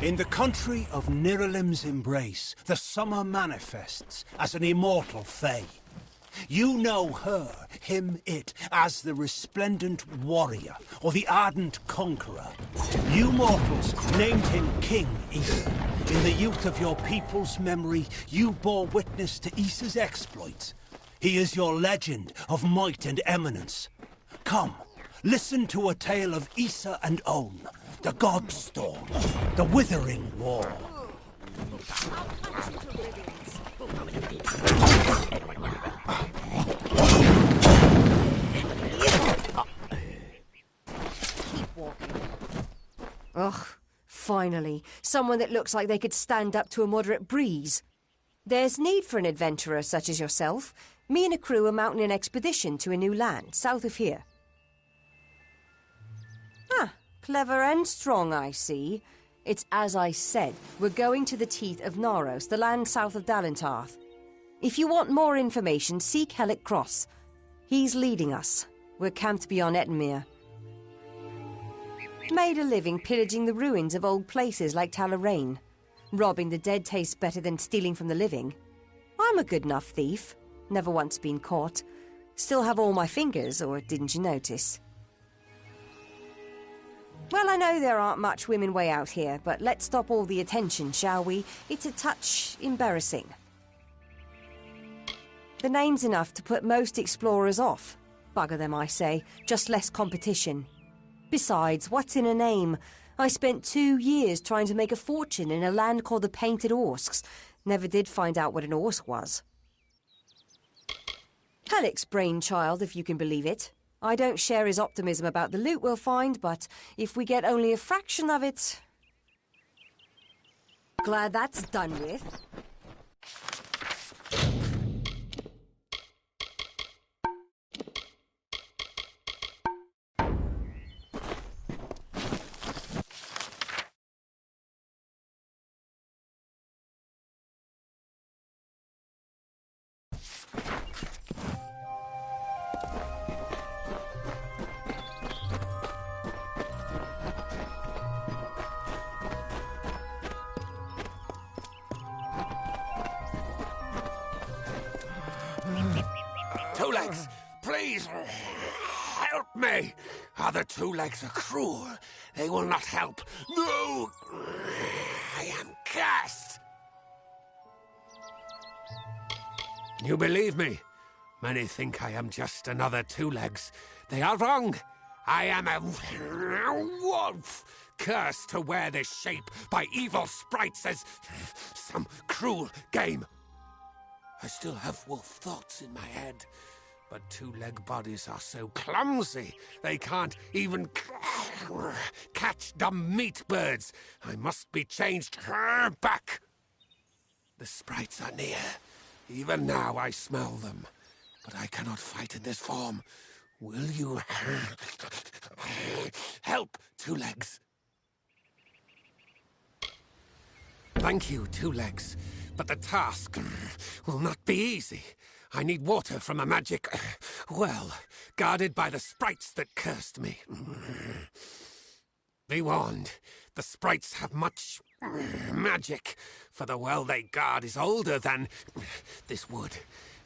In the country of Niralim's embrace, the summer manifests as an immortal fae. You know her, him, it, as the resplendent warrior, or the ardent conqueror. You mortals named him King Issa. In the youth of your people's memory, you bore witness to Issa's exploits. He is your legend of might and eminence. Come, listen to a tale of Issa and On, the Godstorm, the Withering War. Keep walking. Ugh, finally. Someone that looks like they could stand up to a moderate breeze. There's need for an adventurer such as yourself. Me and a crew are mounting an expedition to a new land, south of here. Ah, clever and strong, I see. It's as I said. We're going to the teeth of Naros, the land south of Dalentarth. If you want more information, seek Hellick Cross. He's leading us. We're camped beyond Ettenmere. Made a living pillaging the ruins of old places like Talarain. Robbing the dead tastes better than stealing from the living. I'm a good enough thief. Never once been caught. Still have all my fingers, or didn't you notice? Well, I know there aren't much women way out here, but let's stop all the attention, shall we? It's a touch embarrassing. The name's enough to put most explorers off. Bugger them, I say. Just less competition. Besides, what's in a name? I spent 2 years trying to make a fortune in a land called the Painted Orsks. Never did find out what an Orsk was. Hellick's brainchild, if you can believe it. I don't share his optimism about the loot we'll find, but if we get only a fraction of it... Glad that's done with. Two Legs, please, help me. Other Two Legs are cruel. They will not help. No! I am cursed. You believe me? Many think I am just another Two Legs. They are wrong. I am a wolf, cursed to wear this shape by evil sprites as some cruel game. I still have wolf thoughts in my head, but two-leg bodies are so clumsy, they can't even catch dumb meat birds. I must be changed back. The sprites are near. Even now I smell them, but I cannot fight in this form. Will you help, Two Legs? Thank you, Two Legs. But the task will not be easy. I need water from a magic well, guarded by the sprites that cursed me. Be warned, the sprites have much magic, for the well they guard is older than this wood,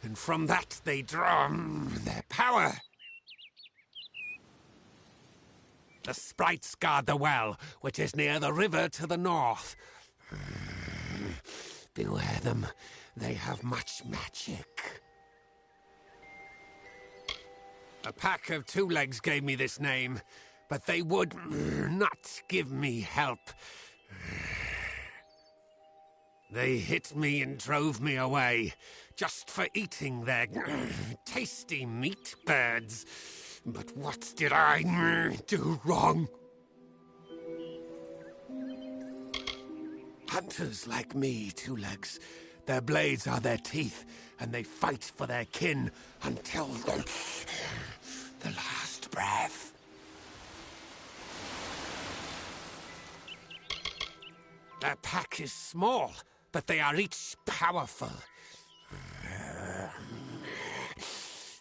and from that they draw their power. The sprites guard the well, which is near the river to the north. Beware them. They have much magic. A pack of Two Legs gave me this name, but they would not give me help. They hit me and drove me away, just for eating their tasty meat birds. But what did I do wrong? Hunters like me, Two Legs. Their blades are their teeth, and they fight for their kin until the last breath. Their pack is small, but they are each powerful.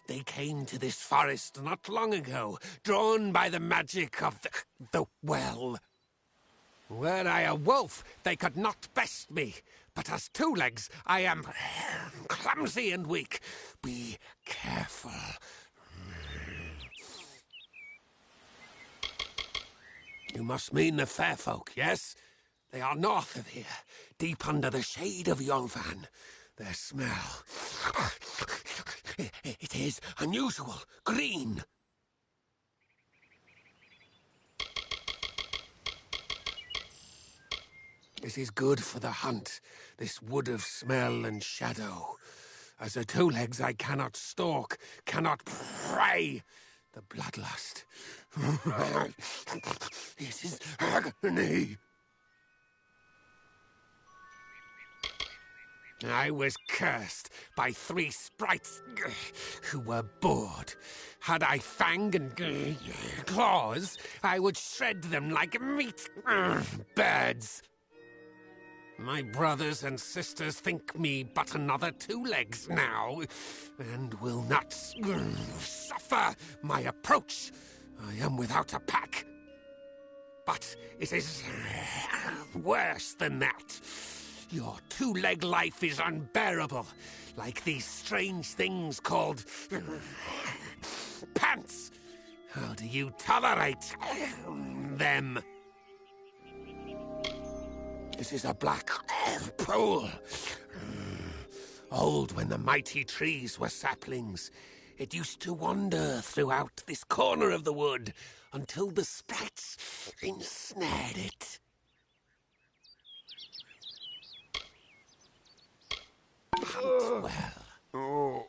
They came to this forest not long ago, drawn by the magic of the well. Were I a wolf, they could not best me. But as Two Legs, I am clumsy and weak. Be careful. You must mean the fair folk, yes? They are north of here, deep under the shade of Yolvan. Their smell... it is unusual, green. This is good for the hunt, this wood of smell and shadow. As a two-legs I cannot stalk, cannot prey. The bloodlust. This is agony. I was cursed by 3 sprites who were bored. Had I fang and claws, I would shred them like meat. Birds. My brothers and sisters think me but another two-legs now, and will not suffer my approach. I am without a pack. But it is worse than that. Your two-leg life is unbearable, like these strange things called pants. How do you tolerate them? This is a black pool. Old when the mighty trees were saplings. It used to wander throughout this corner of the wood until the sprites ensnared it. Hunt well.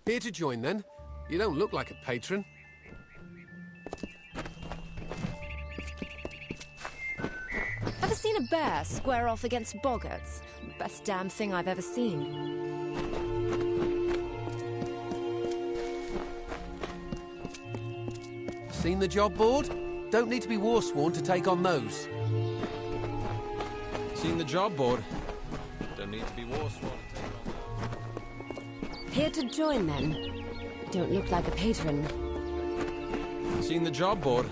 Here to join, then? You don't look like a patron. Ever seen a bear square off against boggarts? Best damn thing I've ever seen. Seen the job board? Don't need to be war-sworn to take on those. Seen the job board? Don't need to be war-sworn to take on those. Here to join, then? Don't look like a patron. Seen the job board?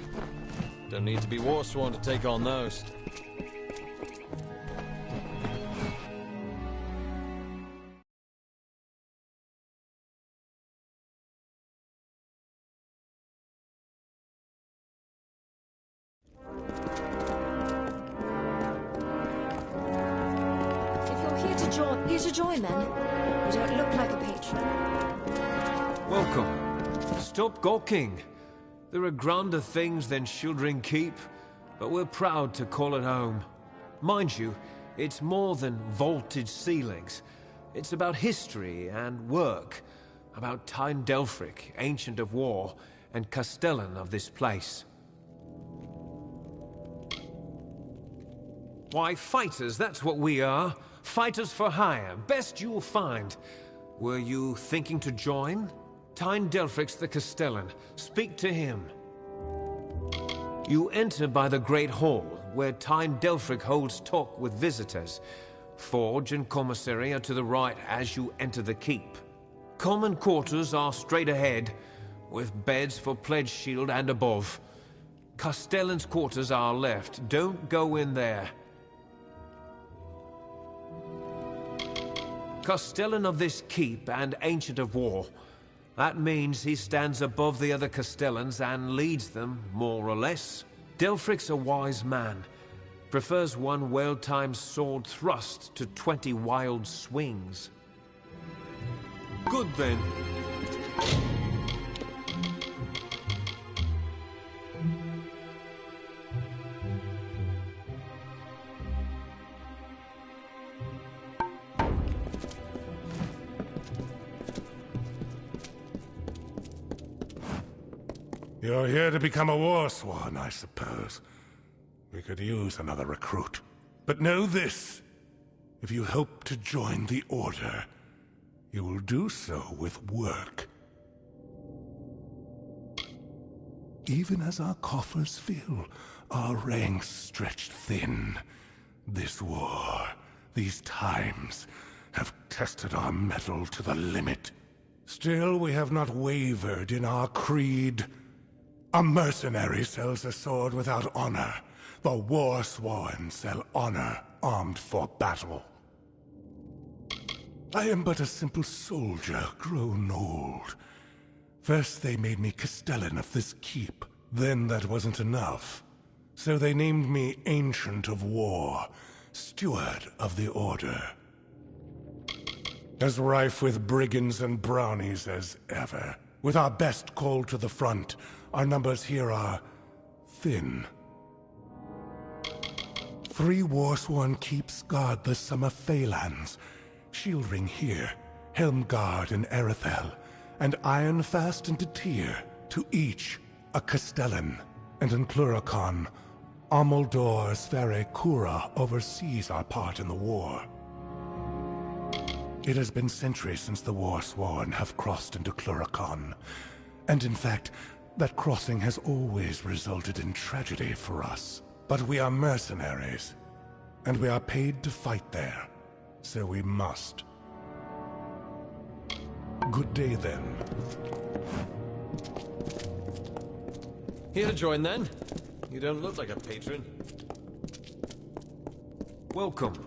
Don't need to be war-sworn to take on those. Here to join, then? You don't look like a patron. Welcome. Stop gawking. There are grander things than Shieldring Keep, but we're proud to call it home. Mind you, it's more than vaulted ceilings. It's about history and work, about Tyne Delphric, Ancient of War, and Castellan of this place. Why, fighters, that's what we are. Fighters for hire, best you'll find. Were you thinking to join? Tyne Delphric's the Castellan. Speak to him. You enter by the Great Hall, where Tyne Delphric holds talk with visitors. Forge and commissary are to the right as you enter the keep. Common quarters are straight ahead, with beds for Pledge Shield and above. Castellan's quarters are left. Don't go in there. Castellan of this keep and Ancient of War. That means he stands above the other Castellans and leads them, more or less. Delphric's a wise man. Prefers one well-timed sword thrust to 20 wild swings. Good then. You're here to become a war swan, I suppose. We could use another recruit. But know this. If you hope to join the Order, you will do so with work. Even as our coffers fill, our ranks stretched thin. This war, these times, have tested our mettle to the limit. Still, we have not wavered in our creed. A mercenary sells a sword without honor. The war sworn sell honor armed for battle. I am but a simple soldier grown old. First they made me Castellan of this keep. Then that wasn't enough. So they named me Ancient of War, Steward of the Order. As rife with brigands and brownies as ever. With our best called to the front, our numbers here are thin. 3 Warsworn keeps guard the Summer Phalanx. Shieldring here, Helmguard in Erethel, and Ironfast and Detir, to each a Castellan. And in Cluracon, Amuldor Sverre Kura oversees our part in the war. It has been centuries since the Warsworn have crossed into Cluracon, and in fact, that crossing has always resulted in tragedy for us. But we are mercenaries, and we are paid to fight there, so we must. Good day, then. Here to join, then? You don't look like a patron. Welcome.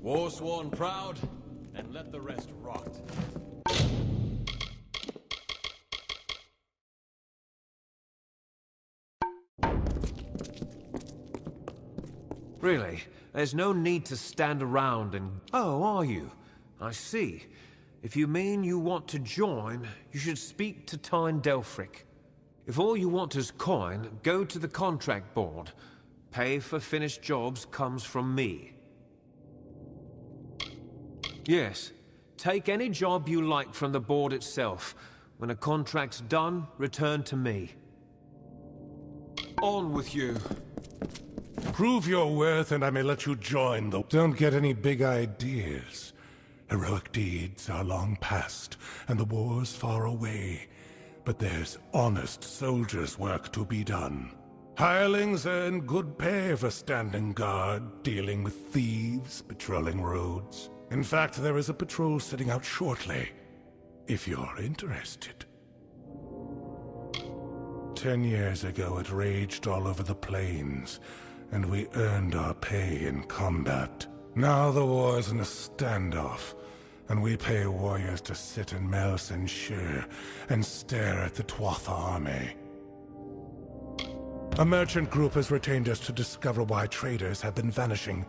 Warsworn proud, and let the rest rot. Really, there's no need to stand around and... Oh, are you? I see. If you mean you want to join, you should speak to Tyne Delphric. If all you want is coin, go to the contract board. Pay for finished jobs comes from me. Yes, take any job you like from the board itself. When a contract's done, return to me. On with you. Prove your worth and I may let you join, though. Don't get any big ideas. Heroic deeds are long past, and the war's far away. But there's honest soldiers' work to be done. Hirelings earn good pay for standing guard, dealing with thieves, patrolling roads. In fact, there is a patrol setting out shortly, if you're interested. 10 years ago, it raged all over the plains, and we earned our pay in combat. Now the war's in a standoff, and we pay warriors to sit in Mels and Shur and stare at the Tuatha army. A merchant group has retained us to discover why traders have been vanishing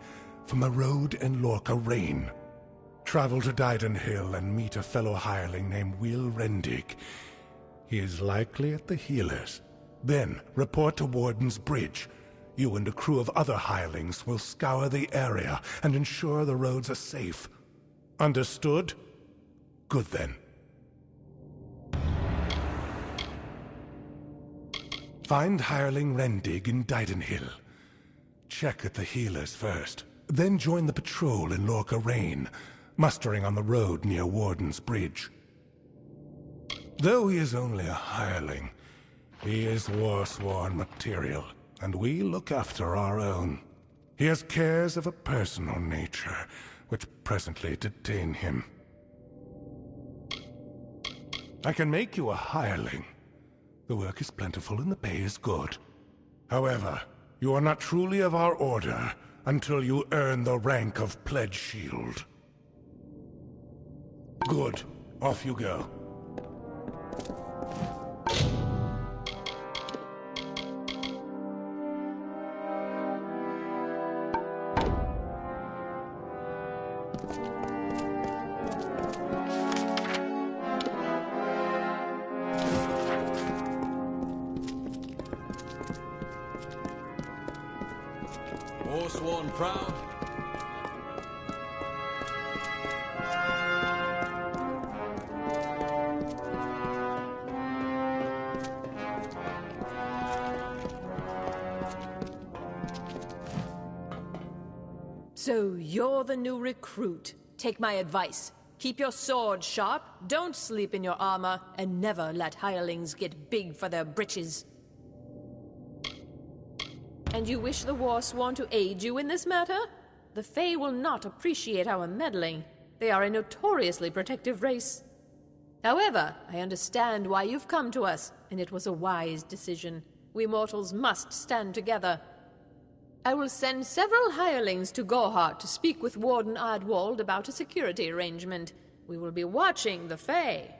from a road in Lorca Rain. Travel to Dyden Hill and meet a fellow hireling named Will Rendig. He is likely at the healers. Then report to Warden's Bridge. You and a crew of other hirelings will scour the area and ensure the roads are safe. Understood? Good then. Find hireling Rendig in Dyden Hill. Check at the healers first. Then join the patrol in Lorca Rain, mustering on the road near Warden's Bridge. Though he is only a hireling, he is war-sworn material, and we look after our own. He has cares of a personal nature, which presently detain him. I can make you a hireling. The work is plentiful and the pay is good. However, you are not truly of our order until you earn the rank of Pledge Shield. Good. Off you go. Forsworn proud. So you're the new recruit. Take my advice. Keep your sword sharp, don't sleep in your armor, and never let hirelings get big for their britches. And you wish the Warsworn to aid you in this matter? The Fae will not appreciate our meddling. They are a notoriously protective race. However, I understand why you've come to us, and it was a wise decision. We mortals must stand together. I will send several hirelings to Gorhart to speak with Warden Ardwald about a security arrangement. We will be watching the Fae.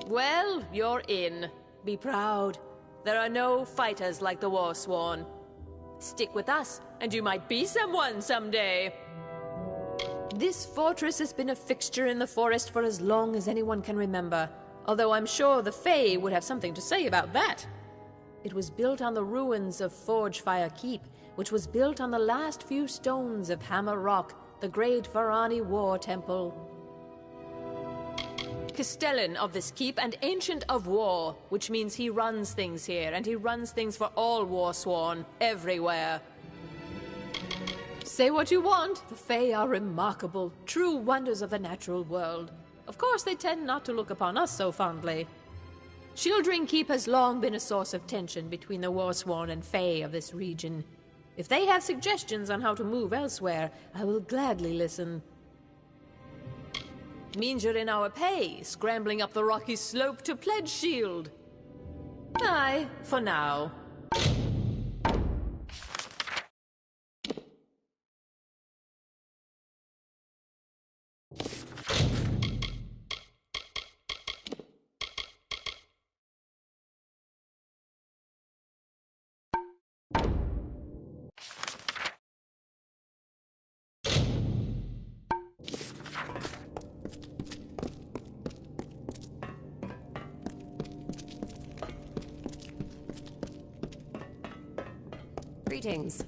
Well, you're in. Be proud. There are no fighters like the Warsworn. Stick with us, and you might be someone someday. This fortress has been a fixture in the forest for as long as anyone can remember, although I'm sure the Fae would have something to say about that. It was built on the ruins of Forgefire Keep, which was built on the last few stones of Hammer Rock, the great Varani War Temple. Castellan of this keep and Ancient of War, which means he runs things here, and he runs things for all Warsworn, everywhere. Say what you want, the Fae are remarkable, true wonders of the natural world. Of course, they tend not to look upon us so fondly. Shieldring Keep has long been a source of tension between the Warsworn and Fae of this region. If they have suggestions on how to move elsewhere, I will gladly listen. Means you're in our pay, scrambling up the rocky slope to Pledge Shield. Aye, for now. Greetings.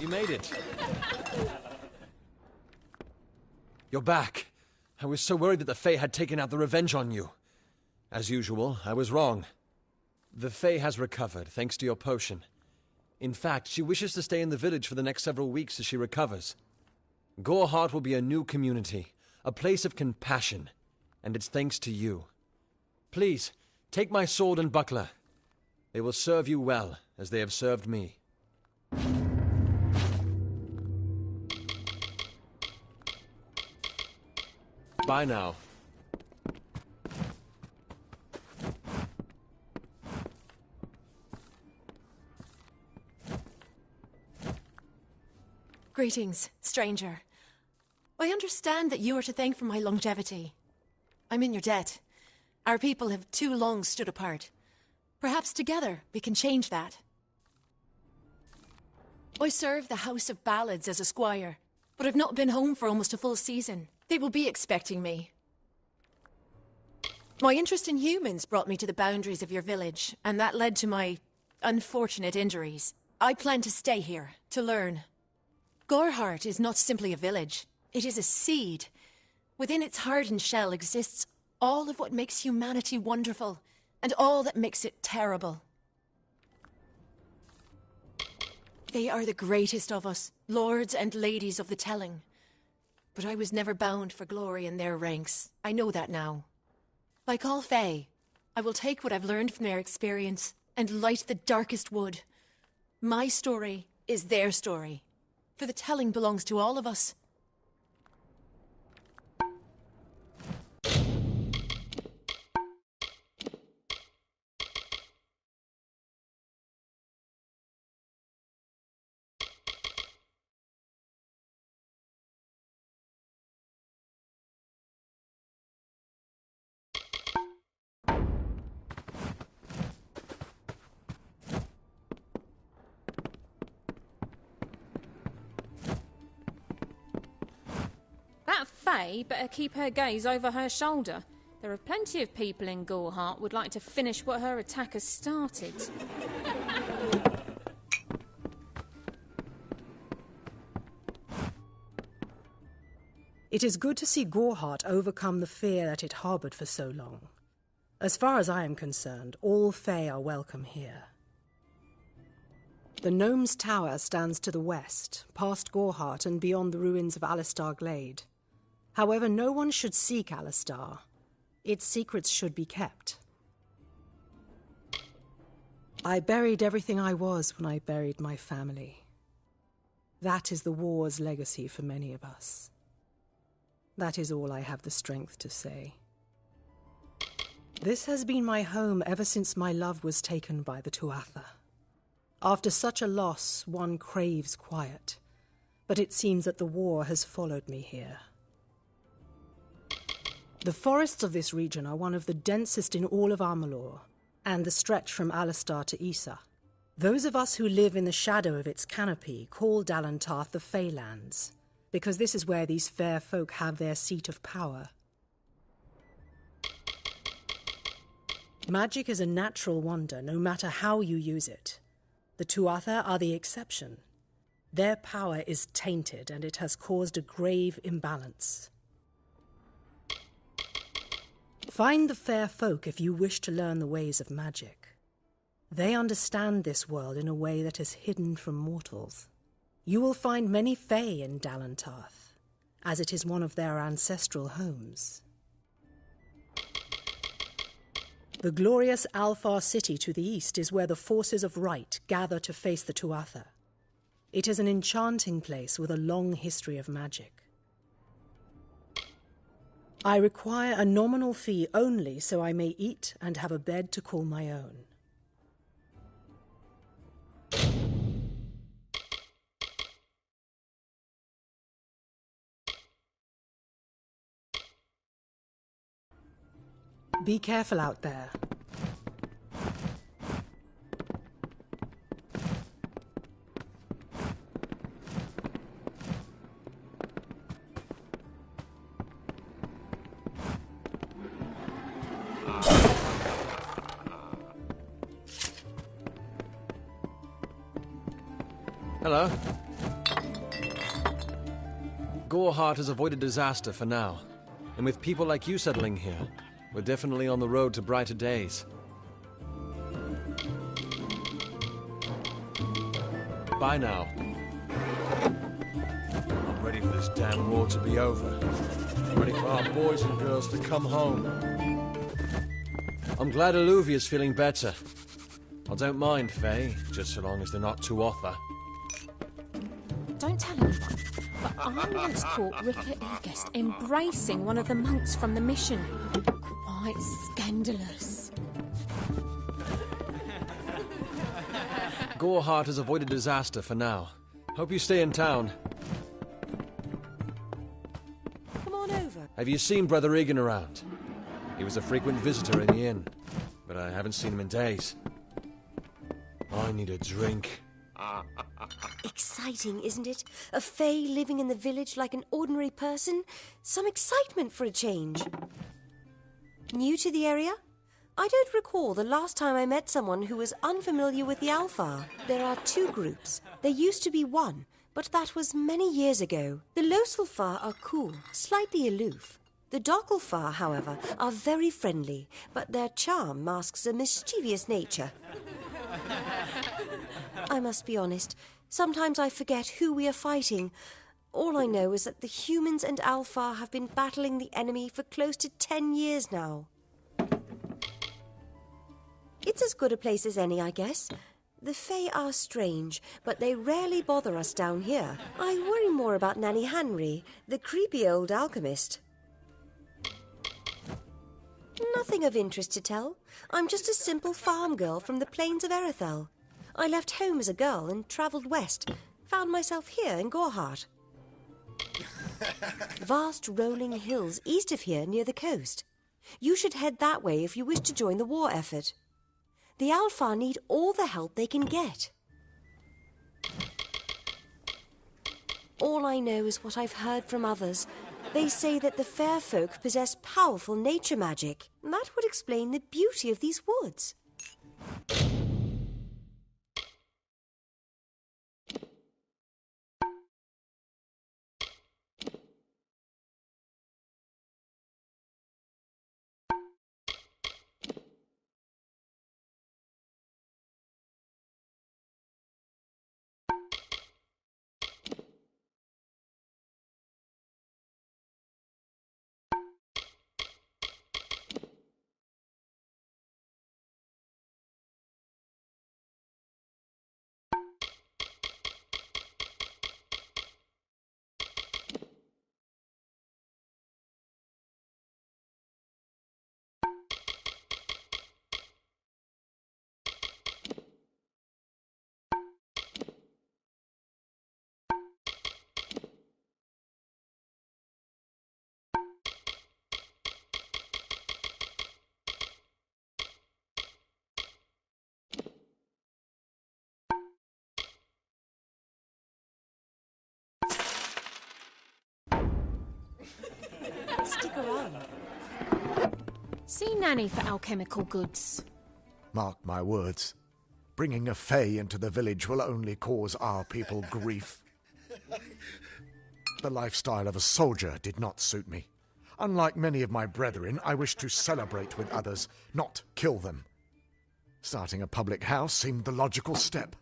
You made it. You're back. I was so worried that the Fae had taken out the revenge on you. As usual, I was wrong. The Fae has recovered, thanks to your potion. In fact, she wishes to stay in the village for the next several weeks as she recovers. Goreheart will be a new community, a place of compassion, and it's thanks to you. Please, take my sword and buckler. They will serve you well, as they have served me. Bye now. Greetings, stranger. I understand that you are to thank for my longevity. I'm in your debt. Our people have too long stood apart. Perhaps together we can change that. I serve the House of Ballads as a squire, but I've not been home for almost a full season. They will be expecting me. My interest in humans brought me to the boundaries of your village, and that led to my unfortunate injuries. I plan to stay here, to learn. Goreheart is not simply a village. It is a seed. Within its hardened shell exists all of what makes humanity wonderful, and all that makes it terrible. They are the greatest of us, lords and ladies of the telling. But I was never bound for glory in their ranks. I know that now. Like all Fae, I will take what I've learned from their experience and light the darkest wood. My story is their story, for the telling belongs to all of us. That Fae better keep her gaze over her shoulder. There are plenty of people in Goreheart would like to finish what her attackers started. It is good to see Goreheart overcome the fear that it harboured for so long. As far as I am concerned, all Fae are welcome here. The Gnome's Tower stands to the west, past Goreheart and beyond the ruins of Alistar Glade. However, no one should seek Alistar. Its secrets should be kept. I buried everything I was when I buried my family. That is the war's legacy for many of us. That is all I have the strength to say. This has been my home ever since my love was taken by the Tuatha. After such a loss, one craves quiet, but it seems that the war has followed me here. The forests of this region are one of the densest in all of Amalur, and the stretch from Alistar to Issa. Those of us who live in the shadow of its canopy call Dalantarth the Feylands, because this is where these fair folk have their seat of power. Magic is a natural wonder, no matter how you use it. The Tuatha are the exception. Their power is tainted, and it has caused a grave imbalance. Find the fair folk if you wish to learn the ways of magic. They understand this world in a way that is hidden from mortals. You will find many Fae in Dalantarth, as it is one of their ancestral homes. The glorious Alfar city to the east is where the forces of right gather to face the Tuatha. It is an enchanting place with a long history of magic. I require a nominal fee only so I may eat and have a bed to call my own. Be careful out there. Hello. Goreheart has avoided disaster for now. And with people like you settling here, we're definitely on the road to brighter days. Bye now. I'm ready for this damn war to be over. I'm ready for our boys and girls to come home. I'm glad Alluvia's feeling better. I don't mind, Faye, just so long as they're not too Otha. Don't tell anyone, but I once caught Rika Irgest embracing one of the monks from the mission. Quite scandalous. Goreheart has avoided disaster for now. Hope you stay in town. Come on over. Have you seen Brother Egan around? He was a frequent visitor in the inn, but I haven't seen him in days. I need a drink. Exciting, isn't it? A Fae living in the village like an ordinary person. Some excitement for a change. New to the area? I don't recall the last time I met someone who was unfamiliar with the Alfar. There are two groups. There used to be one, but that was many years ago. The Loselfar are cool, slightly aloof. The Dockelfar, however, are very friendly, but their charm masks a mischievous nature. I must be honest. Sometimes I forget who we are fighting. All I know is that the humans and Alfar have been battling the enemy for close to 10 years now. It's as good a place as any, I guess. The Fae are strange, but they rarely bother us down here. I worry more about Nanny Henry, the creepy old alchemist. Nothing of interest to tell. I'm just a simple farm girl from the plains of Erethel. I left home as a girl and travelled west. Found myself here in Goreheart. Vast rolling hills east of here near the coast. You should head that way if you wish to join the war effort. The Alfar need all the help they can get. All I know is what I've heard from others. They say that the fair folk possess powerful nature magic. That would explain the beauty of these woods. Stick around. See Nanny for alchemical goods. Mark my words. Bringing a Fae into the village will only cause our people grief. The lifestyle of a soldier did not suit me. Unlike many of my brethren, I wished to celebrate with others, not kill them. Starting a public house seemed the logical step.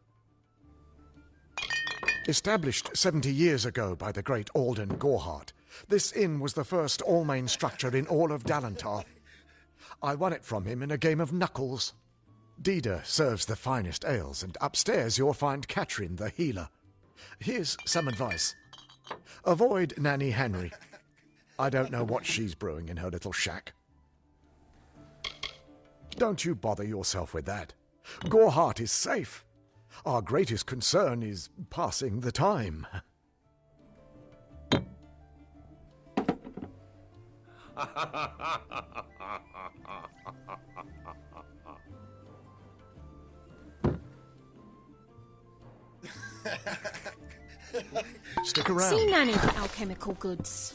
Established 70 years ago by the great Alden Goreheart, this inn was the first all-main structure in all of Dalantar. I won it from him in a game of knuckles. Dida serves the finest ales, and upstairs you'll find Katrin, the healer. Here's some advice. Avoid Nanny Henry. I don't know what she's brewing in her little shack. Don't you bother yourself with that. Goreheart is safe. Our greatest concern is passing the time. Stick around. See Nanny for alchemical goods.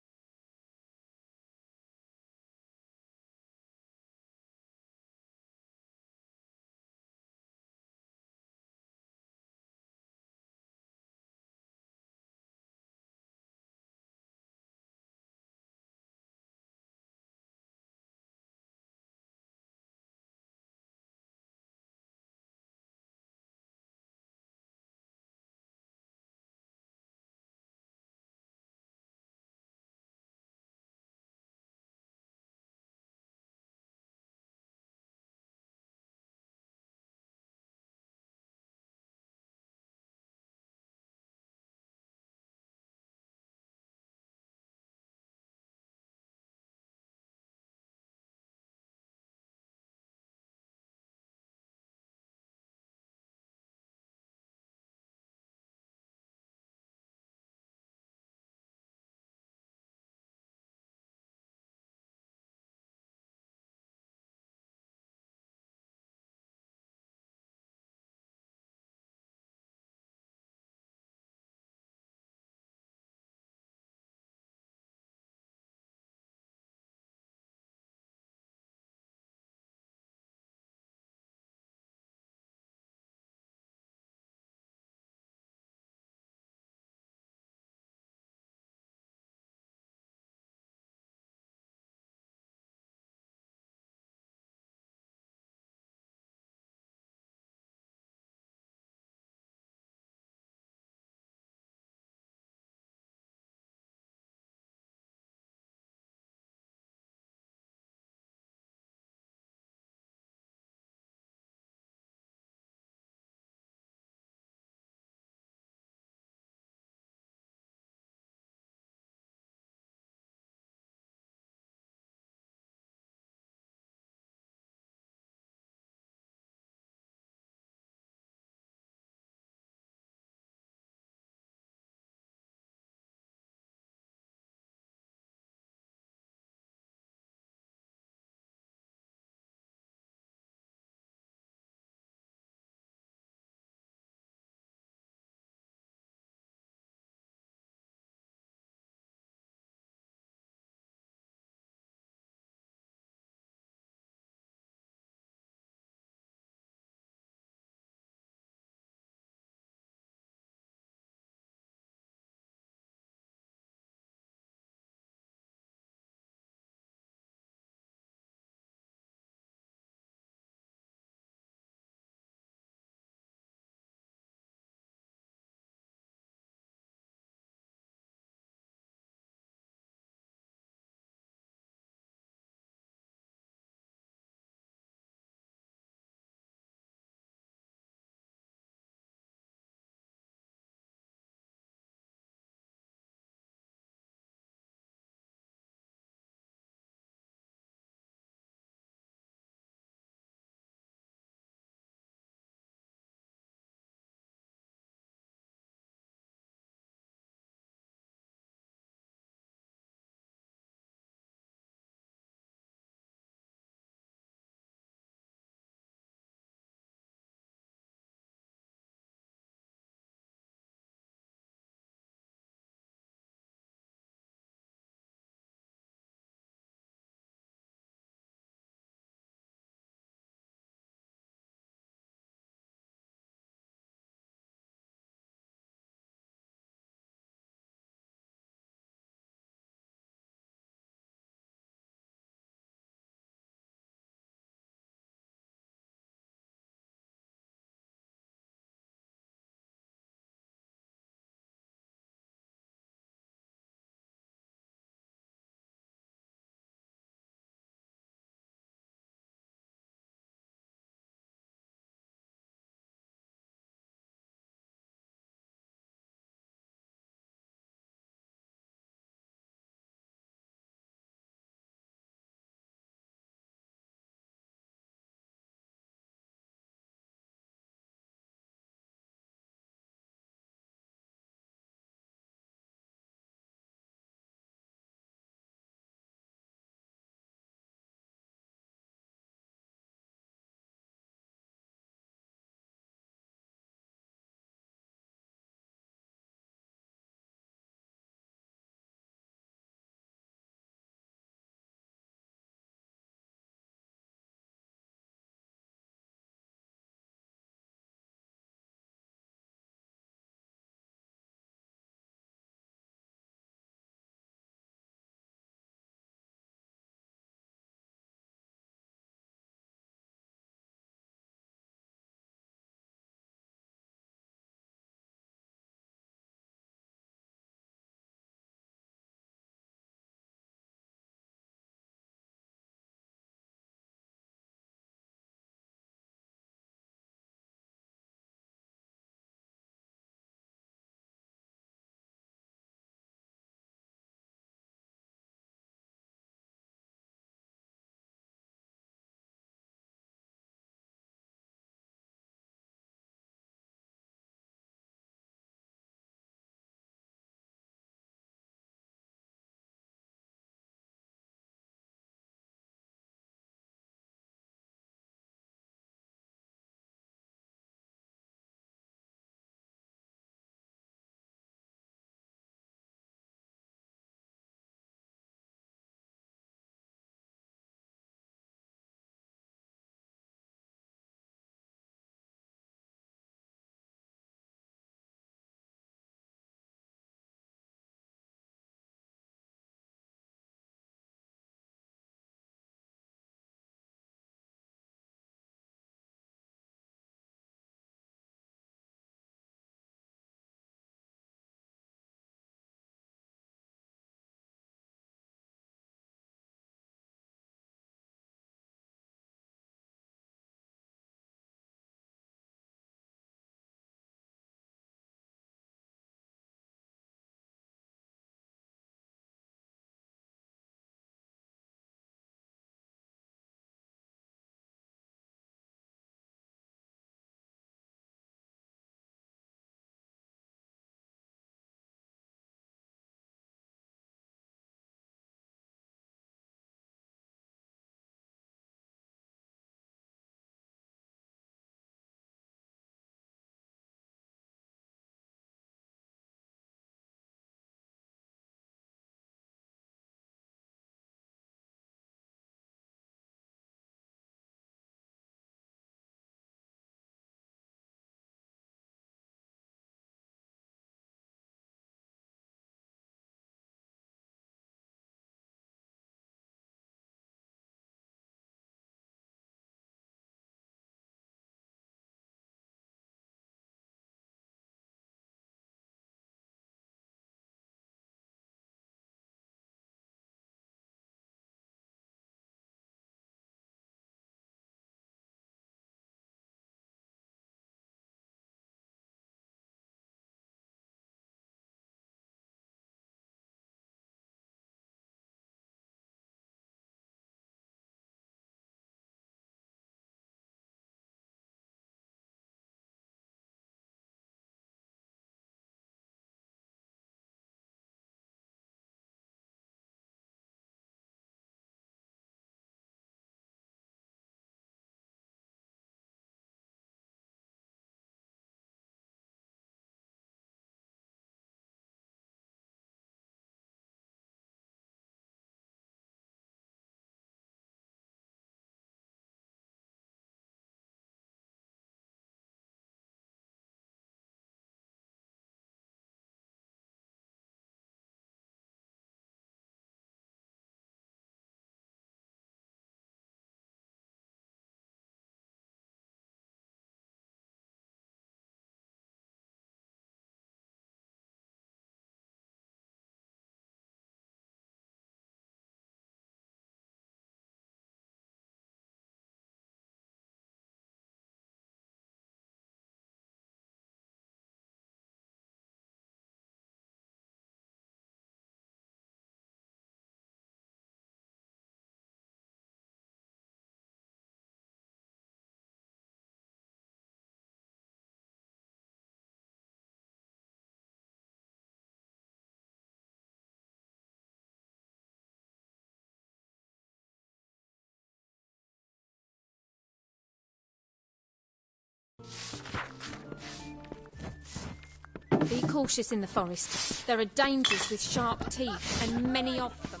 cautious in the forest. There are dangers with sharp teeth, and many of them.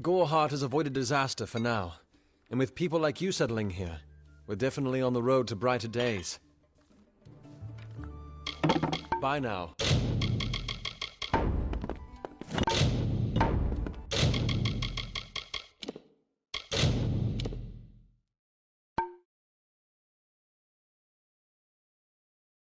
Goreheart has avoided disaster for now. And with people like you settling here, we're definitely on the road to brighter days. Bye now.